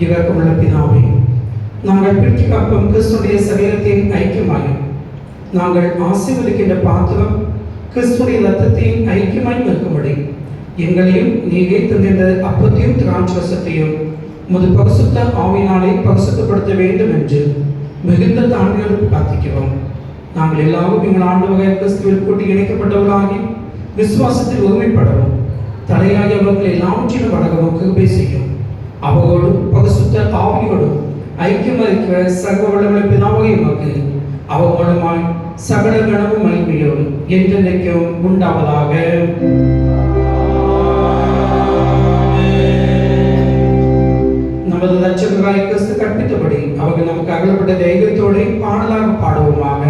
இவருக்குள்ள பிதாவே, நாங்கள் பிடித்து காப்போம் கிறிஸ்துடைய சரீரத்தின் ஐக்கியமாயும் நாங்கள் ஆசீர்வதிக்கின்ற பாத்திரம் கிறிஸ்துடைய ரத்தத்தின் ஐக்கியமாய் நிற்கும்படி எங்களையும் நீரே தந்திருந்த அப்பத்தையும் திராட்சரசத்தையும் முது பரிசுத்த ஆவியினாலே பரிசுத்தப்படுத்த வேண்டும் என்று மிகுந்த தாழ்மையோடு பிரார்த்திக்கிறோம். நாங்கள் எல்லாரும் எங்கள் ஆண்டவராகிய கிறிஸ்துவில் கூட்டி இணைக்கப்பட்டவர்களாகி விசுவாசத்தில் ஒருமைப்படவும் தலையாகி அவர்கள் எல்லாவற்றிலும் வழங்கவும் கிருபை செய்யும். அவரோடும் பரிசுத்த ஆவியோடும் ஐக்கியமளிக்கிற சர்வ வல்லமை பிதாவாகிய உமக்கு அவர் மூலமாய் சகல கனமும் மகிமையும் என்றென்றைக்கும் உண்டாவதாக. நமது இரட்சகராகிய கிறிஸ்து கற்பித்தபடி அவர்கள் நமக்கு அகலப்பட்ட தைரியத்தோடு பாடலாக பாடுவோமாக.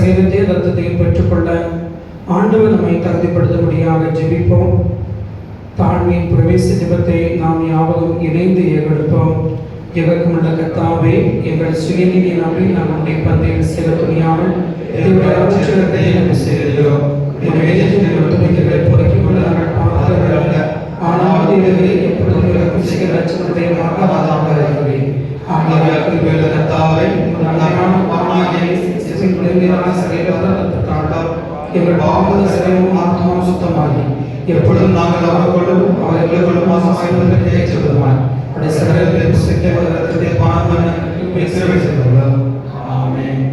சரீரத்தையும் ரத்தத்தையும் பெற்றுக்கொள்ள ஆண்டவர் நம்மை தகுதிப்படுத்தும்படியாக ஜெபிப்போம். தாழ்மையின் பிரவேச ஜெபத்தை நாம் யாவரும் இணைந்து ஏறெடுப்போம். எவருக்குமுள்ள கர்த்தாவே, எங்கள் சுயநீதி நம்பி நம்முடைய பந்தையில் சேர துணியாமல் எங்கள் பாவங்கள் சிறையும் ஆத்மாவும் சுத்தமாகி எப்பொழுதும் நாங்கள் அவர்களும் அவர்களும் மாசமாய் ஏற்றுக்கொள்வான். அப்படி சகலத்தையும் சுத்தத்தை பானம் பண்ண பேசுகிறோம். ஆமென்.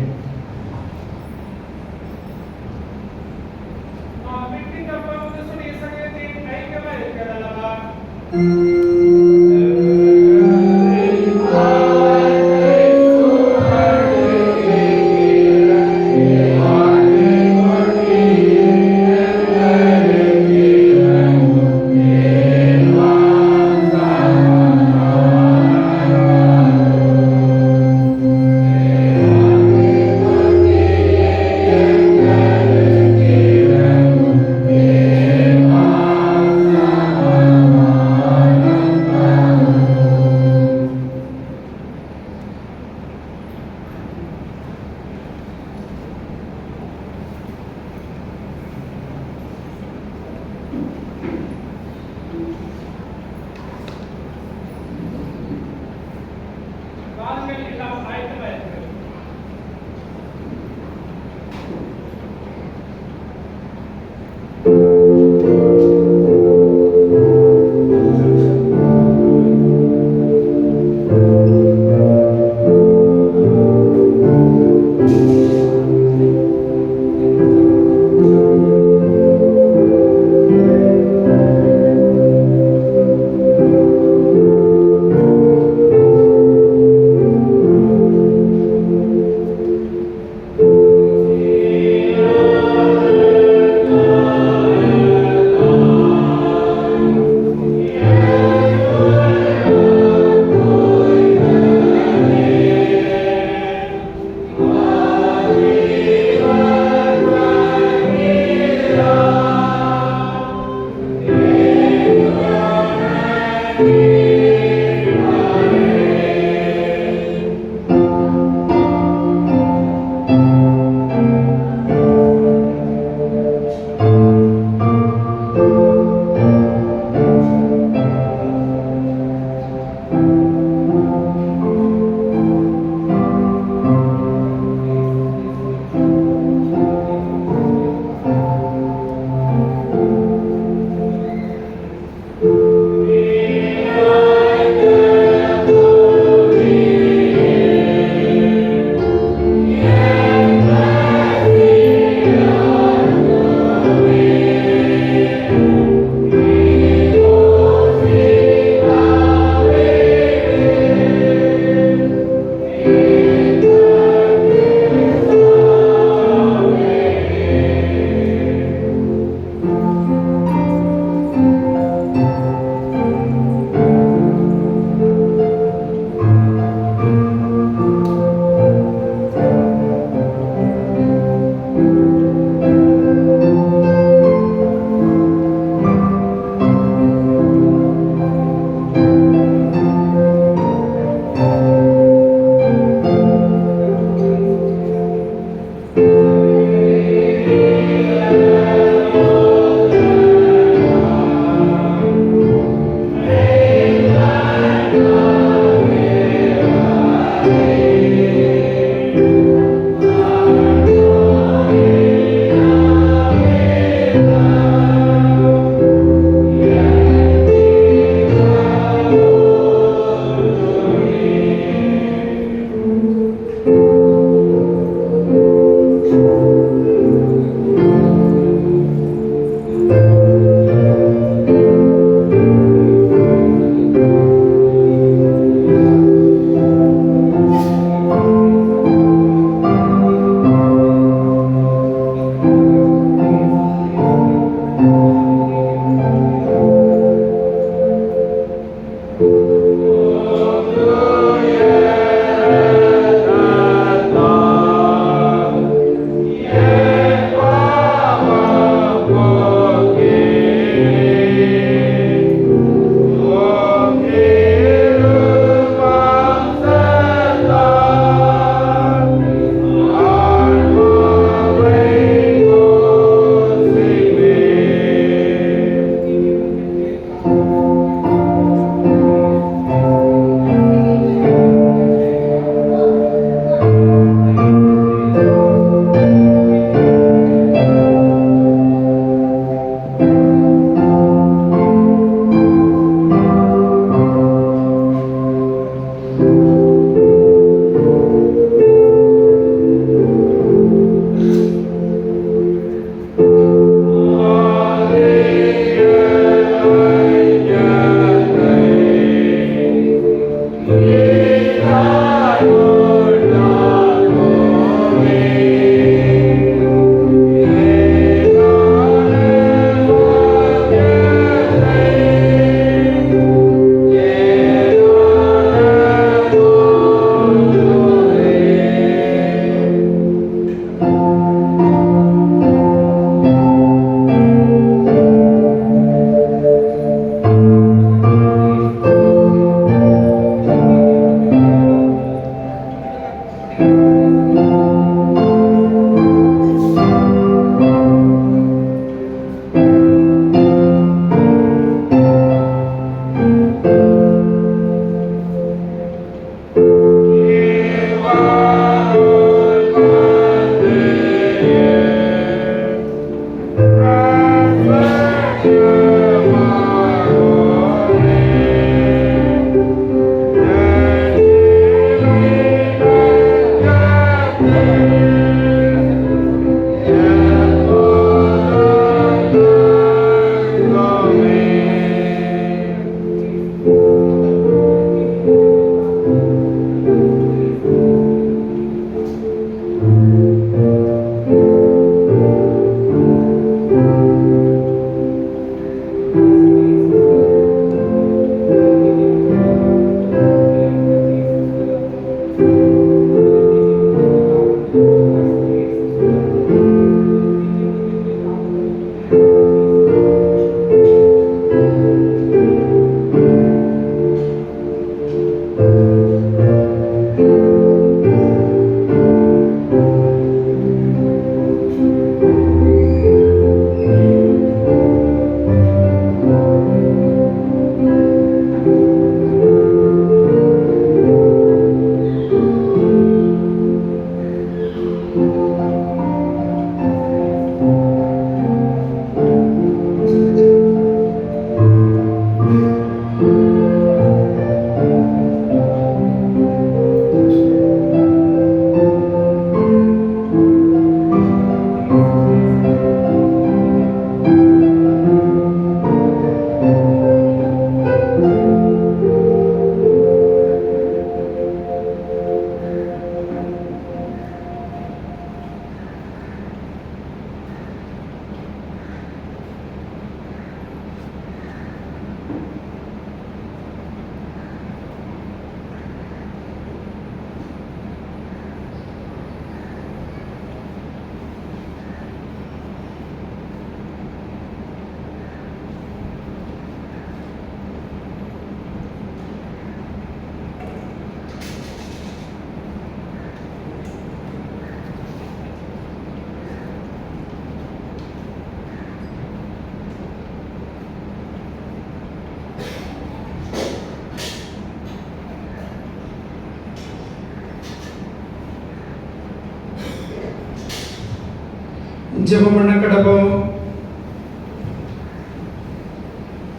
ஜெபம் பண்ண கடவோம்.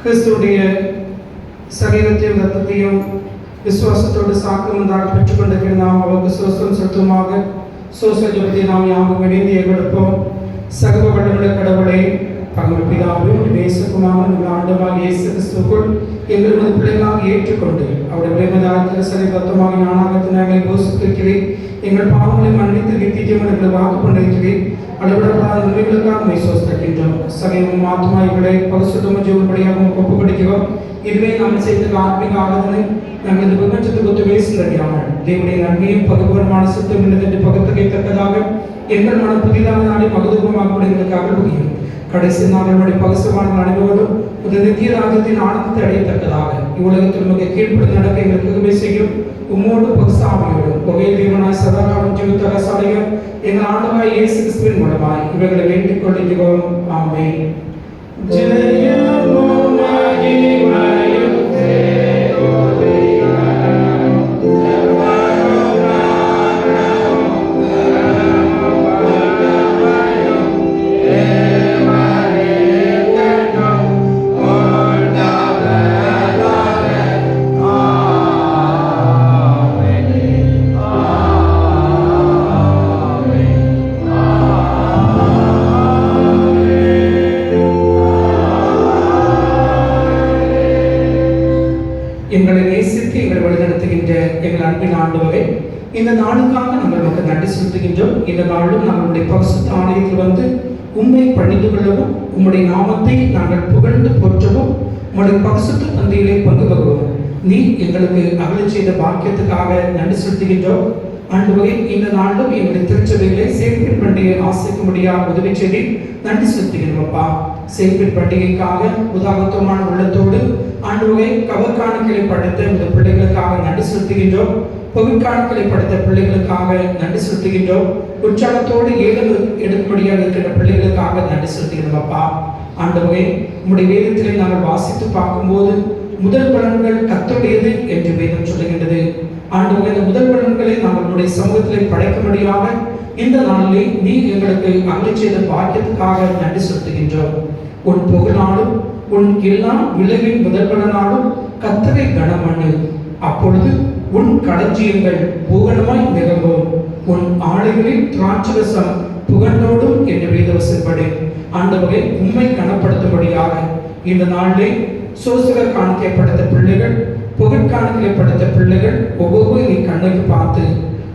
கிறிஸ்துடைய சரீரத்தையும் ரத்தத்தையும் விசுவாசத்தோடு சாக்கிரமந்தாக பெற்றுக்கொண்டிருக்கிற நாம் அவருக்கு சோசம் சொத்துமாக சோச ஜபத்தை நாம் யாவும் இணைந்து கொடுப்போம். சகல வல்லமுள்ள கடவுளே, பகவத் பிதாவே, நேசகுமாரன் ஆண்டவராகிய இயேசு கிறிஸ்துவுக்குள் எங்களது பிள்ளைகளாக ஏற்றுக்கொண்டு அவருடைய விலைமதாரத்தில் சரி ரத்தமாக ஞானாகத்தின் நாங்களை போஷித்திருக்கிறேன். எங்கள் பாவங்களை மன்னித்து நித்தியம் எங்களை வாக்கு கொண்டிருக்கிறேன். அளவிடப்படாத நன்மைகளுக்காக விசுவாசிக்கின்றோம். சகையும் ஆத்மாய்களை பரிசுத்தமும் ஜீவன்படியாக ஒப்பு கொடுக்கிறோம். இதுவே நாம் செய்த ஆத்மீக ஆராதனை நாங்கள் இந்த பிரபஞ்சத்துக்கு ஒத்துவே சிலறியாமல் தேவனுடைய நன்மையும் பகுபரமான சுத்தம் என்று பகுத்தகைத்தக்கதாக எங்கள் மன புதிதாக நாளை மகதூபமாக எங்களுக்காக முடியும். கடைசி நாளுடைய பகுசமான அனுபவம் ஒரு நித்திய ராஜ்யத்தின் ஆனந்தத்தை அடையத்தக்கதாக இவ்வுலகத்தில் மிக கீழ்ப்படி நடக்க எங்களுக்கு செய்யும். உம்மோடு பகுசாமியோடும் ஒரே தேவனாய் சதாகாலம் ஜீவித்த அரசாடைய எங்கள் ஆண்டவராய் இயேசு கிறிஸ்துவின் மூலமாய் இவர்களை வேண்டிக் கொள்கிறோம். ஆமென். ஜெயமும் மகிமையும் எங்களை நேசித்து எங்களை வழிநடத்துகின்ற எங்கள் அன்பின் ஆண்டவரே, இந்த நாளுக்காக நாங்கள் உங்களுக்கு நன்றி செலுத்துகின்றோம். இந்த நாளும் நம்மளுடைய பரிசுத்த ஆலயத்தில் வந்து உண்மை பணிந்து கொள்ளவும் உம்முடைய நாமத்தை நாங்கள் புகழ்ந்து போற்றவும் உம்முடைய பரிசுத்த பந்தியிலே பங்கு பெறுவோம். நீ எங்களுக்கு அருளி செய்த பாக்கியத்துக்காக நன்றி செலுத்துகின்றோம். ஆண்டவரே, இந்த நாளும் எங்களுடைய திருச்சபைகளை சேமிப்பின் பண்டிகை ஆசிக்கும்படியாக உதவி செய்து நன்றி செலுத்துகிறோம். அப்பா, சேமிப்பின் பண்டிகைக்காக உதாரணமான உள்ளத்தோடு ஆண்டவரே கவர்காணுக்களை படைத்த இந்த பிள்ளைகளுக்காக நன்றி செலுத்துகின்றோம். பகுட்காணுக்களை படைத்த பிள்ளைகளுக்காக நன்றி செலுத்துகின்றோம். உற்சாகத்தோடு எடுக்கும்படியாக இருக்கிற பிள்ளைகளுக்காக நன்றி செலுத்துகிறோம். அப்பா, ஆண்டவரே, உம்முடைய வேதத்திலே நாங்கள் வாசித்து பார்க்கும்போது முதல் பலன்கள் கர்த்தருடையது என்று வேதம் சொல்லுகின்றது. ஆண்டவரே, இந்த முதல் பலன்களை நாங்கள் உடைய சமூகத்திலே படைக்கும்படியாக இந்த நாளிலே நீ எங்களுக்கு அருளி செய்த பாக்கியத்துக்காக நன்றி செலுத்துகின்றோம். உன் புகழாலும் உன் எல்லா விளைவின் முதல் பலனாலும் கர்த்தரை கனம் பண்ணு. அப்பொழுது உன் களஞ்சியங்கள் பூரணமாய் நிரம்பும். உன் ஆலைகளில் திராட்சரசம் புகழோடும் என்று வேதவசப்படி ஆண்டவரை உண்மை கனப்படுத்தும்படியாக இந்த நாளிலே சோசகர் காணிக்கைப்படுத்த பிள்ளைகள், புகழ்காணிக்கைப்படுத்த பிள்ளைகள் ஒவ்வொரு நீ கண்ணுக்கு பார்த்து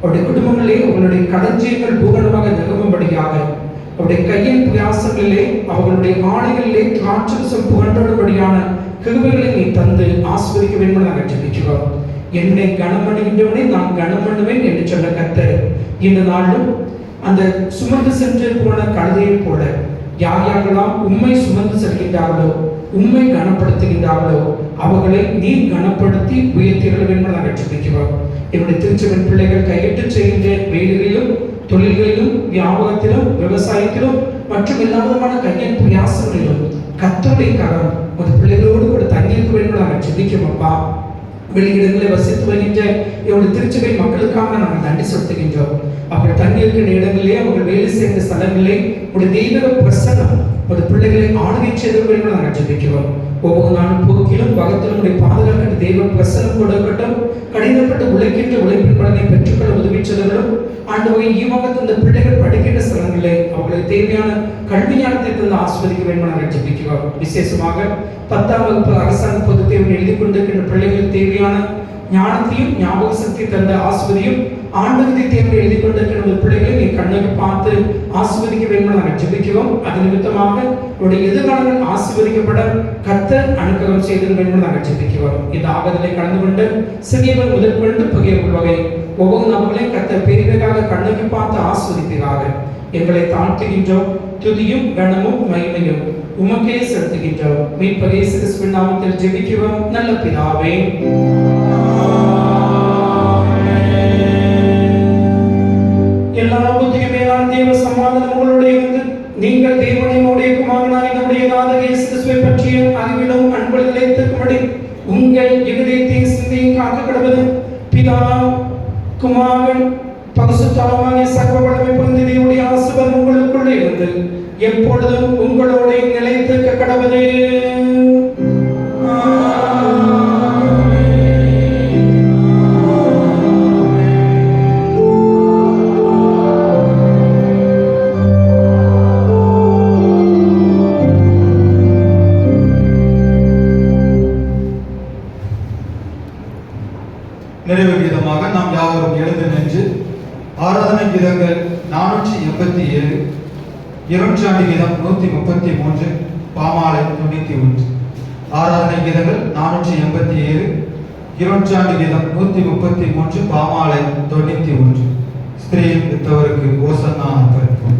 அவருடைய குடும்பங்களிலே அவர்களுடைய களஞ்சியங்கள் பூரணமாக நிரம்பும்படியாக அவருடைய கையின் பிரயாசங்களிலே அவர்களுடைய ஆலைகளிலே திராட்சரசம் புகழோடுபடியான கிருபைகளை நீ தந்து ஆஸ்வதிக்க வேண்டும் நாங்கள் ஜெபிக்கிறோம். என்னை கனம் பண்ணுகின்றவனை நான் கனம் பண்ணுவேன் என்று சொன்ன கர்த்தர் இந்த நாளும் அந்த சுமந்து சென்று போன கழுதையை போல யார் யாரெல்லாம் உண்மை சுமந்து செல்கின்றார்களோ, உண்மை கனப்படுத்துகின்றார்களோ அவர்களை நீ கனப்படுத்தி உயர்த்திட வேண்டும் நாங்கள் ஜெபிக்கிறோம். என்னுடைய திருச்சபையின் பிள்ளைகள் கையிட்டு செய்கின்ற வேலைகளிலும் தொழில்களிலும் வியாபாரத்திலும் விவசாயத்திலும் மற்றும் எல்லா விதமான கையின் பிரயாசங்களிலும் கர்த்தருடைய கரம் ஒரு பிள்ளைகளோடு கூட தங்கியிருக்க வேண்டும் நாங்கள் ஜெபிக்கிறோம். அப்பா, வெளியிடங்களை வசித்து வருகின்ற என்னுடைய திருச்சபை மக்களுக்காக நாங்கள் நன்றி செலுத்துகின்றோம். அப்படி தங்கியிருக்கின்ற இடங்களிலே அவர்கள் வேலை செய்கிற ஸ்தலங்களிலே ஒரு தெய்வ பிரசன்னம் ஒரு பிள்ளைகளை ஆளுகை செய்த வேண்டும் நாங்கள் ஜெபிக்கிறோம். ஒவ்வொரு நாளும் போக்கிலும் பகத்திலும் உடைய பாதுகாக்கின்ற தெய்வ பிரசன்னம் கொடுக்கட்டும். கடினப்பட்டு உழைக்கின்ற உழைப்பின் பலனை பெற்றுக்கொள்ள உதவி செய்தவர்களும் ஆண்டவரை ஈவாக தந்த பிள்ளைகள் படிக்கின்ற ஸ்தலங்களிலே அவர்களுக்கு தேவையான கல்வி ஞானத்தை தந்து ஆஸ்வதிக்க வேண்டும் நாங்கள் ஜெபிக்கிறோம். விசேஷமாக 10ஆம் வகுப்பு அரசாங்க பொதுத் தேர்வு எழுதி கொண்டிருக்கின்ற பிள்ளைகளுக்கு தேவையான ஞானத்தையும் ஞாபக சக்தி தந்த ஆஸ்வதியும் ஆண்டவரை தேர்வு எழுதி கொண்டிருக்கிற பிள்ளைகளை நீ கண்ணுக்கு பார்த்து ஆஸ்வதிக்க வேண்டும் நாங்கள் ஜெபிக்கிறோம். அது நிமித்தமாக உடைய எதிர்காலங்கள் ஆசீர்வதிக்கப்பட கர்த்தர் அனுகிரகம் செய்து வேண்டும் நாங்கள் ஜெபிக்கிறோம். இந்த ஆபத்திலே கலந்து கொண்டு சிறியவர் முதல் கொண்டு பகிர்வு வகை ஒவ்வொரு நபர்களையும் கர்த்தர் பெரியவராக கண்ணுக்கு பார்த்து ஆஸ்வதிப்பீராக எங்களை தாழ்த்துகின்றோம். துதியும் கனமும் மகிமையும் உமக்கே செலுத்துகின்றோம். மீட்பர் இயேசு கிறிஸ்துவின் நாமத்தில் ஜெபிக்கிறோம் நல்ல பிதாவே. எல்லா புத்தியும் மேலான தேவ சமாதானம் உங்களுடைய இருந்து நீங்கள் தேவனுடைய குமாரனாய் நம்முடைய நாதர் இயேசு கிறிஸ்துவை பற்றிய அறிவிலும் அன்பிலும் நிலைத்திருக்கும்படி உங்கள் இருதயத்தை சிந்தையும் காக்க கடவுது. பிதா குமாரன் பரிசுத்த ஆவியானவரின் சகல வல்லமை பொருந்திய தேவனுடைய ஆசீர்வாதம் உங்களுக்குள்ளே இருந்து எப்பொழுதும் உங்களோட நிலைத்திருக்க கடவுளே. நிறைவு கீதமாக நாம் யாவரும் எழுந்து நின்று ஆராதனை கீதங்கள் 487, இரண்டாண்டு கீதம் 133, பாமாலை 91. ஆராதனை கீதங்கள் 487, இரண்டாண்டு கீதம் 133, பாமாலை 91. ஸ்திரீயின் வித்தவருக்கு ஓசன்னா அர்ப்பணிப்போம்.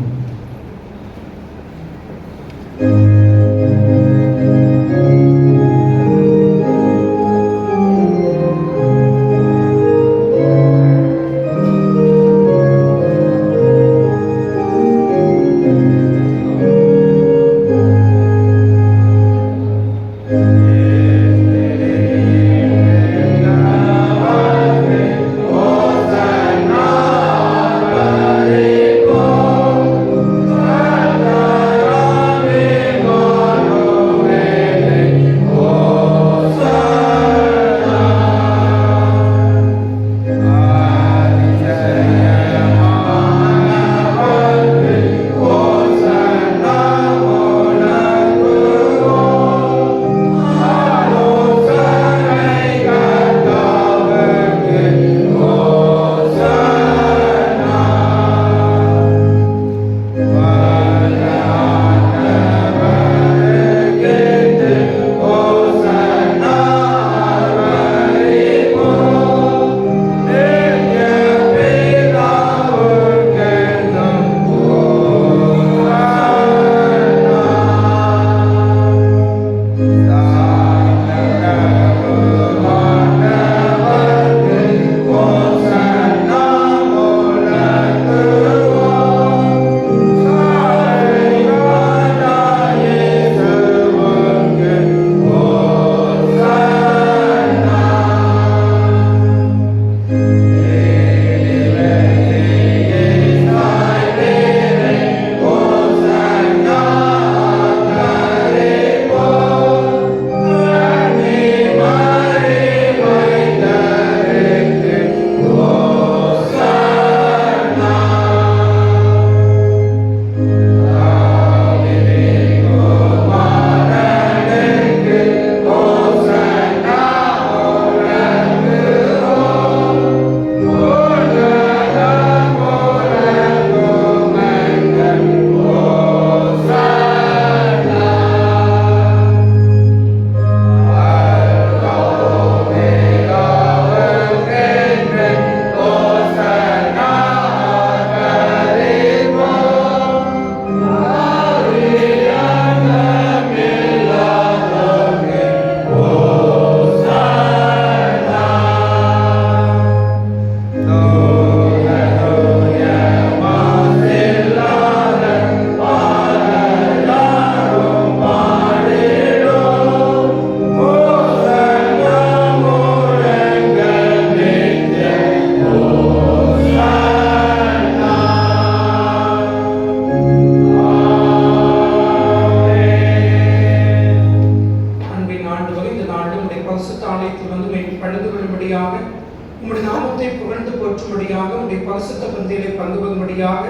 உம்முடைய நாமத்தை புகழ்ந்து போற்றும்படியாக உம்முடைய பரிசுத்த பந்தியிலே பங்கு கொள்ளும்படியாக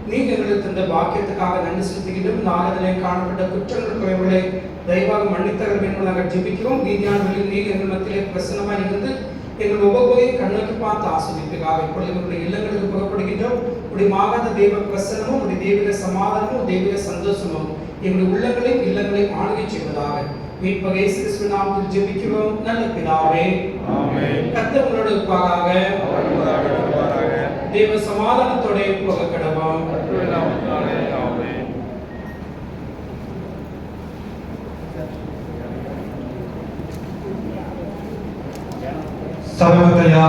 நீங்க எங்களுக்கு தந்த பாக்கியத்துக்காக நன்றி செலுத்துகின்றோம். இந்த ஆராதனை காணப்பட்ட குற்றங்கள் குறைவுகளை தயவாக மன்னித்தவர் வேண்டும் நாங்கள் ஜெபிக்கிறோம். நீதியானவர்களில் நீங்க எங்கள் மத்தியிலே பிரசன்னமாக இருந்து எங்கள் ஒவ்வொருவரையும் கண்ணோக்கி பார்த்து ஆஸ்வதிப்பதாக இப்பொழுது எங்களுடைய இல்லங்களுக்கு புறப்படுகின்றோம். உடைய மாகாத தெய்வ பிரசன்னமும் உடைய தெய்வீக சமாதானமும் தெய்வீக சந்தோஷமும் எங்களுடைய உள்ளங்களையும் இல்லங்களையும் ஆளுகை செய்வதாக மீட்பர் இயேசு கிறிஸ்துவின் நாமத்தில் ஜெபிக்கிறோம் நல்ல பிதாவே. ஆமென். கர்த்தர் உங்களோடு இருப்பாராக. தேவ சமாதானத்தோட போக கடவோம். சபைமத்தையா